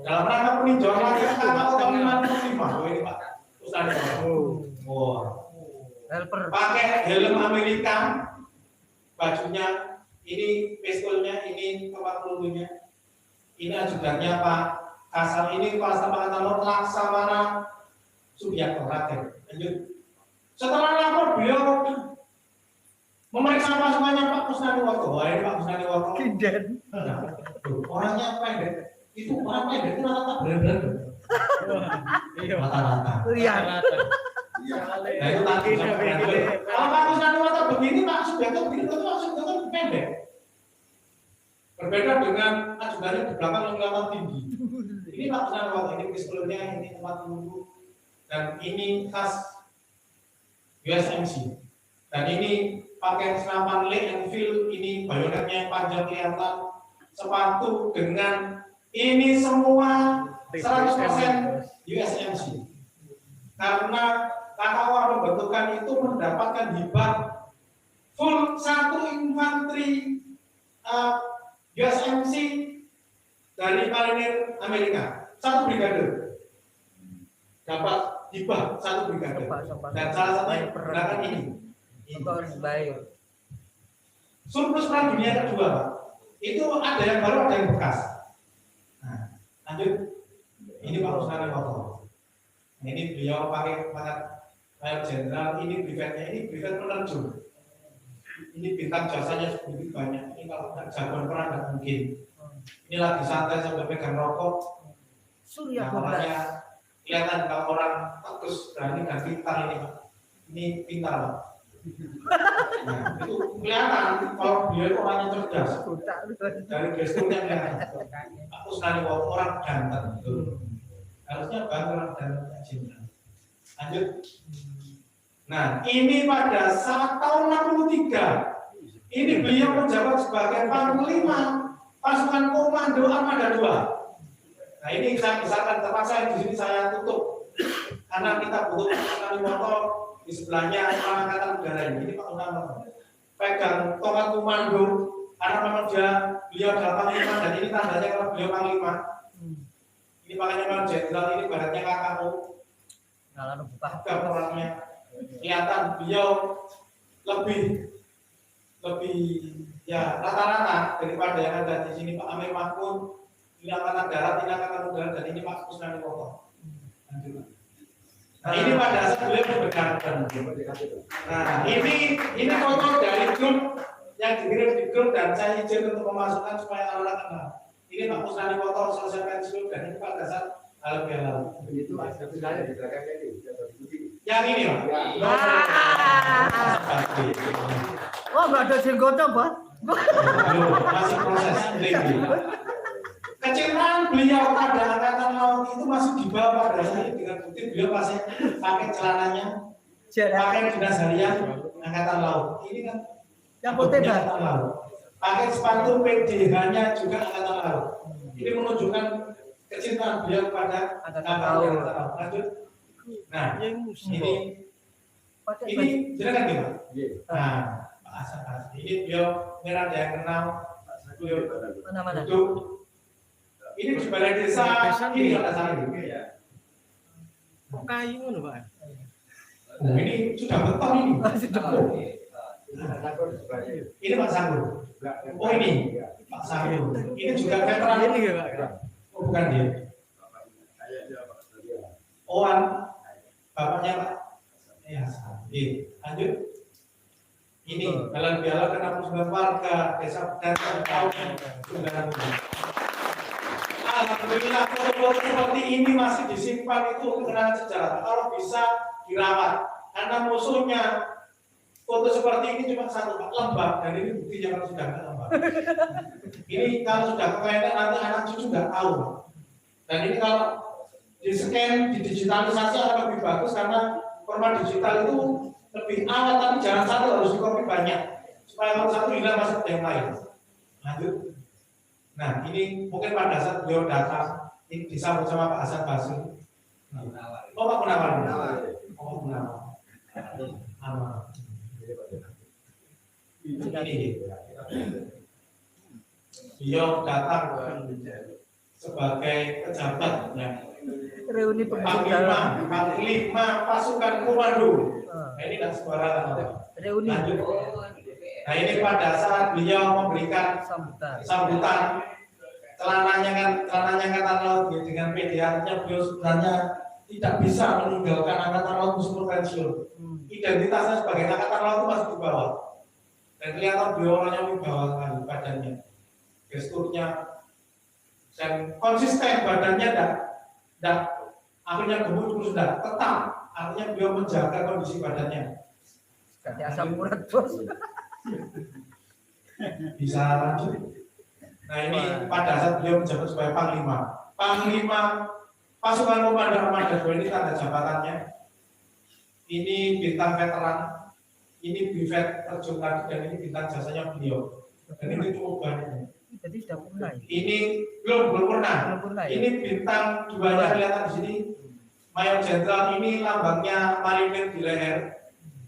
dalam rangka peninjauan latihan KKO tahun 55. Ini Pak Kusnadi Woto. Pakai helm Amerika, bajunya, ini pistolnya, ini tempat pelurunya, ini ajudannya Pak Kasal, ini Kepala Angkatan Laut Laksamana Subiarto Raden. Lanjut. Setelah lapor beliau memeriksa pasukannya Pak Kusnadi Woto. Wah, ini Pak Kusnadi Woto. Orangnya pendek. Itu orang pendek itu rata-rata bener-bener. Rata-rata. Iya. Nah, itu tadi. Kalau Pak Kusnadi Woto begini, Pak Subiarto begini, itu Pak Subiarto pendek. Berbeda dengan ajudannya di belakang yang kelihatan tinggi. Ini Pak Kusnadi Woto, ini pistolnya, ini tempat peluru, dan ini khas USMC. Dan ini pakai senapan Lee Enfield, ini bayonetnya yang panjang kelihatan. sepatu dengan ini semua 100% USMC. Karena KKW pembentukan itu mendapatkan hibah full 1 infanteri USMC dari Marinir Amerika, 1 brigade dapat hibah 1 brigade, dan salah satunya menggunakan ini. Surplus Perang Dunia Kedua, Pak, itu ada yang baru, ada yang bekas. Nah, lanjut, ini Pak Usman Woto. Nah, ini beliau pakai pangkat Mayor Jenderal, ini brevet penerjun. Ini bintang jasanya sedikit banyak. Ini kalau jagoan perang nggak mungkin. Ini lagi santai sambil pegang rokok. Surya Nah, makanya kelihatan kalau orang terus berani dan pintar ini, Pak. Ini pintar, Pak. Nah, itu kelihatan kalau beliau itu orangnya cerdas. Dari gesturnya kelihatan. Aku sekali orang ganteng. Harusnya orang ganteng jenderal. Lanjut. Nah, ini pada saat tahun 63, ini beliau menjabat sebagai Panglima Pasukan Komando Armada 2. Nah, ini saya misalkan terpaksa di sini saya tutup karena kita butuh sekali motor di sebelahnya Angkatan Udara ini. Ini Pak Utama pegang tongkat komando karena memang beliau adalah Panglima, dan ini tandanya kalau beliau Panglima. Ini makanya Mayor Jenderal, ini baratnya kakakmu. Agak orangnya kelihatan beliau lebih ya rata-rata daripada yang ada di sini Pak Amir Mahmud, ini Angkatan Darat, ini Angkatan Udara, dan ini Pak Usman Woto. Nah, ini pada saat beliau berganteng. Nah, ini foto dari grup yang dikirim di grup, dan saya izin untuk memasukkan supaya orang kenal. Ini Pak Usman Woto selesai pensiun, dan ini pada saat lebih halal. Itu ada sebenarnya di belakangnya itu. Yang ini, Pak. Oh, nggak ada jenggotnya, Pak. Masih proses lagi. Kecintaan beliau pada Angkatan Laut itu masih dibawa pada saya dengan bukti beliau masih pakai celananya, pakai dinas harian Angkatan Laut. Ini kan Yang putih, Pak. Angkatan Laut. Pakai sepatu PDH-nya juga Angkatan Laut. Ini menunjukkan kecintaan beliau pada Angkatan Laut. Lanjut. Nah, ini silakan nih, Pak. Nah, Pak Asad, ini beliau merah yang kenal beliau Mana-mana. duduk. Ini di balai desa, ini ada sana ini. Kok kayu ngono, Pak? Ini sudah beton ini. Ini Pak Sanggur. Oh ini Pak Sanggur. Ini juga veteran. Ini ya, Pak. Oh bukan dia. Oh bapaknya Pak. Ya, lanjut. Ini dalam dialog dengan 69 warga desa Pedantang tahun 1990. Alhamdulillah foto seperti ini masih disimpan, itu kenangan sejarah. Kalau bisa dirawat, karena musuhnya foto seperti ini cuma satu Pak, lembab, dan ini buktinya kalau sudah nggak lembab. Ini kalau sudah kepengen nanti anak cucu nggak tahu. Dan ini kalau di scan, didigitalisasi akan lebih bagus, karena format digital itu lebih awet, tapi jangan satu, harus dikopi banyak supaya kalau satu hilang masih ada yang lain. Lanjut. Nah, ini mungkin pada saat beliau datang, ini disambut sama Pak Hasan Basri. Oh, Pak Gunawan. Oh, Gunawan. Ini beliau datang sebagai pejabat, ya. Reuni Panglima Pasukan Komando. Nah, ini tidak sembarangan. Reuni. Lanjut. Nah, ini pada saat beliau memberikan sambutan, celananya Angkatan Laut dengan PDH-nya, beliau sebenarnya tidak bisa meninggalkan Angkatan Laut meskipun pensiun. Identitasnya sebagai Angkatan Laut itu masih di bawah. Dan kelihatan beliau orangnya wibawa sekali badannya, gesturnya, dan konsisten badannya tidak akhirnya gemuk terus sudah tetap, artinya beliau menjaga kondisi badannya. Kasih asam urat, Bos. Bisa lanjut. Nah, ini pada saat beliau menjabat sebagai Panglima Pasukan Komando Armada 2, ini tanda jabatannya. Ini bintang veteran, ini brevet terjun tadi, dan ini bintang jasanya beliau. Dan ini cukup banyak. Jadi sudah pernah. Ini belum pernah. Belum pernah ya. Ini bintang duanya kelihatan di sini. Mayor Jenderal ini lambangnya marinir di leher.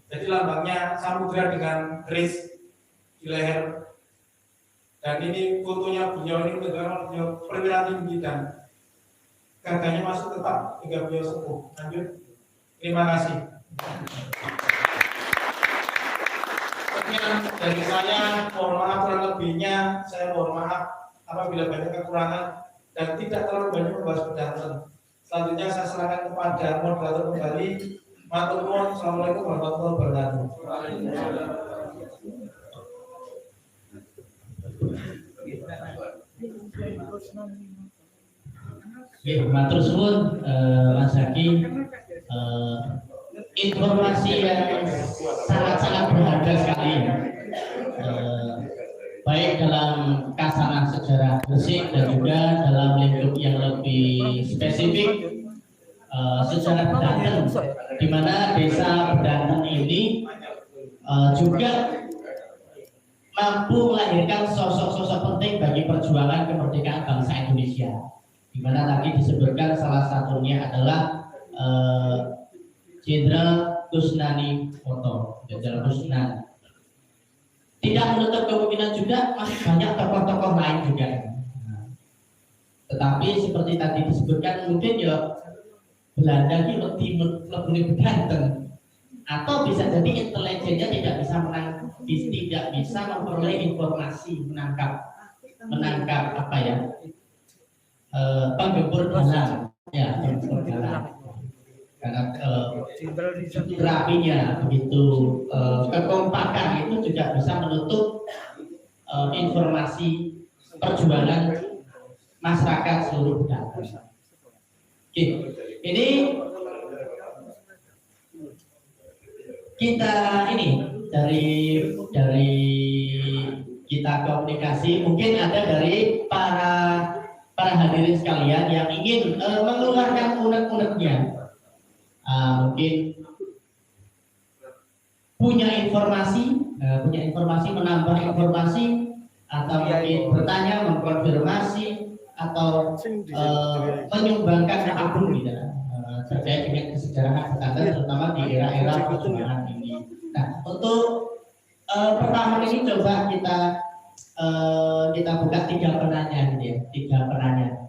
Jadi lambangnya samudra dengan keris di leher. Dan ini fotonya beliau ini menunjukkan beliau perwira tinggi dan gagahnya masih tetap hingga beliau sepuh. Lanjut. Terima kasih. Sekian dari saya, mohon maaf kurang lebihnya, saya mohon maaf apabila banyak kekurangan dan tidak terlalu banyak membahas pedanten. Selanjutnya saya serahkan kepada moderator kembali. Matur nuwun. Assalamualaikum warahmatullahi wabarakatuh. Oke, matur suwun Mas Zaki. Informasi yang sangat-sangat berharga sekali, baik dalam kasanah sejarah Gresik dan juga dalam lingkup yang lebih spesifik sejarah Bedanten, di mana desa Bedanten ini juga mampu melahirkan sosok-sosok penting bagi perjuangan kemerdekaan bangsa Indonesia, di mana tadi disebutkan salah satunya adalah Jenderal Kusnani Oto, Jenderal Kusnani. Tidak menutup kemungkinan juga masih banyak tokoh-tokoh lain juga. Tetapi seperti tadi disebutkan, mungkin ya Belanda ini lebih Bedanten, atau bisa jadi intelijennya tidak bisa memperoleh informasi, menangkap apa ya, penggempur dalam, ya penggempur dalam. Karena rapinya begitu, kekompakan itu juga bisa menutup informasi perjuangan masyarakat seluruh Bedanten. Oke, ini kita dari kita komunikasi, mungkin ada dari para hadirin sekalian yang ingin mengeluarkan unek-uneknya. Mungkin punya informasi, menambah informasi, atau mungkin bertanya, mengkonfirmasi, atau menyumbangkan apapun gitu, terkait dengan kesejarahan Bedanten, terutama di era-era perjuangan ini. Nah, untuk pertama ini coba kita buka 3 penanya, gitu ya, 3 penanya.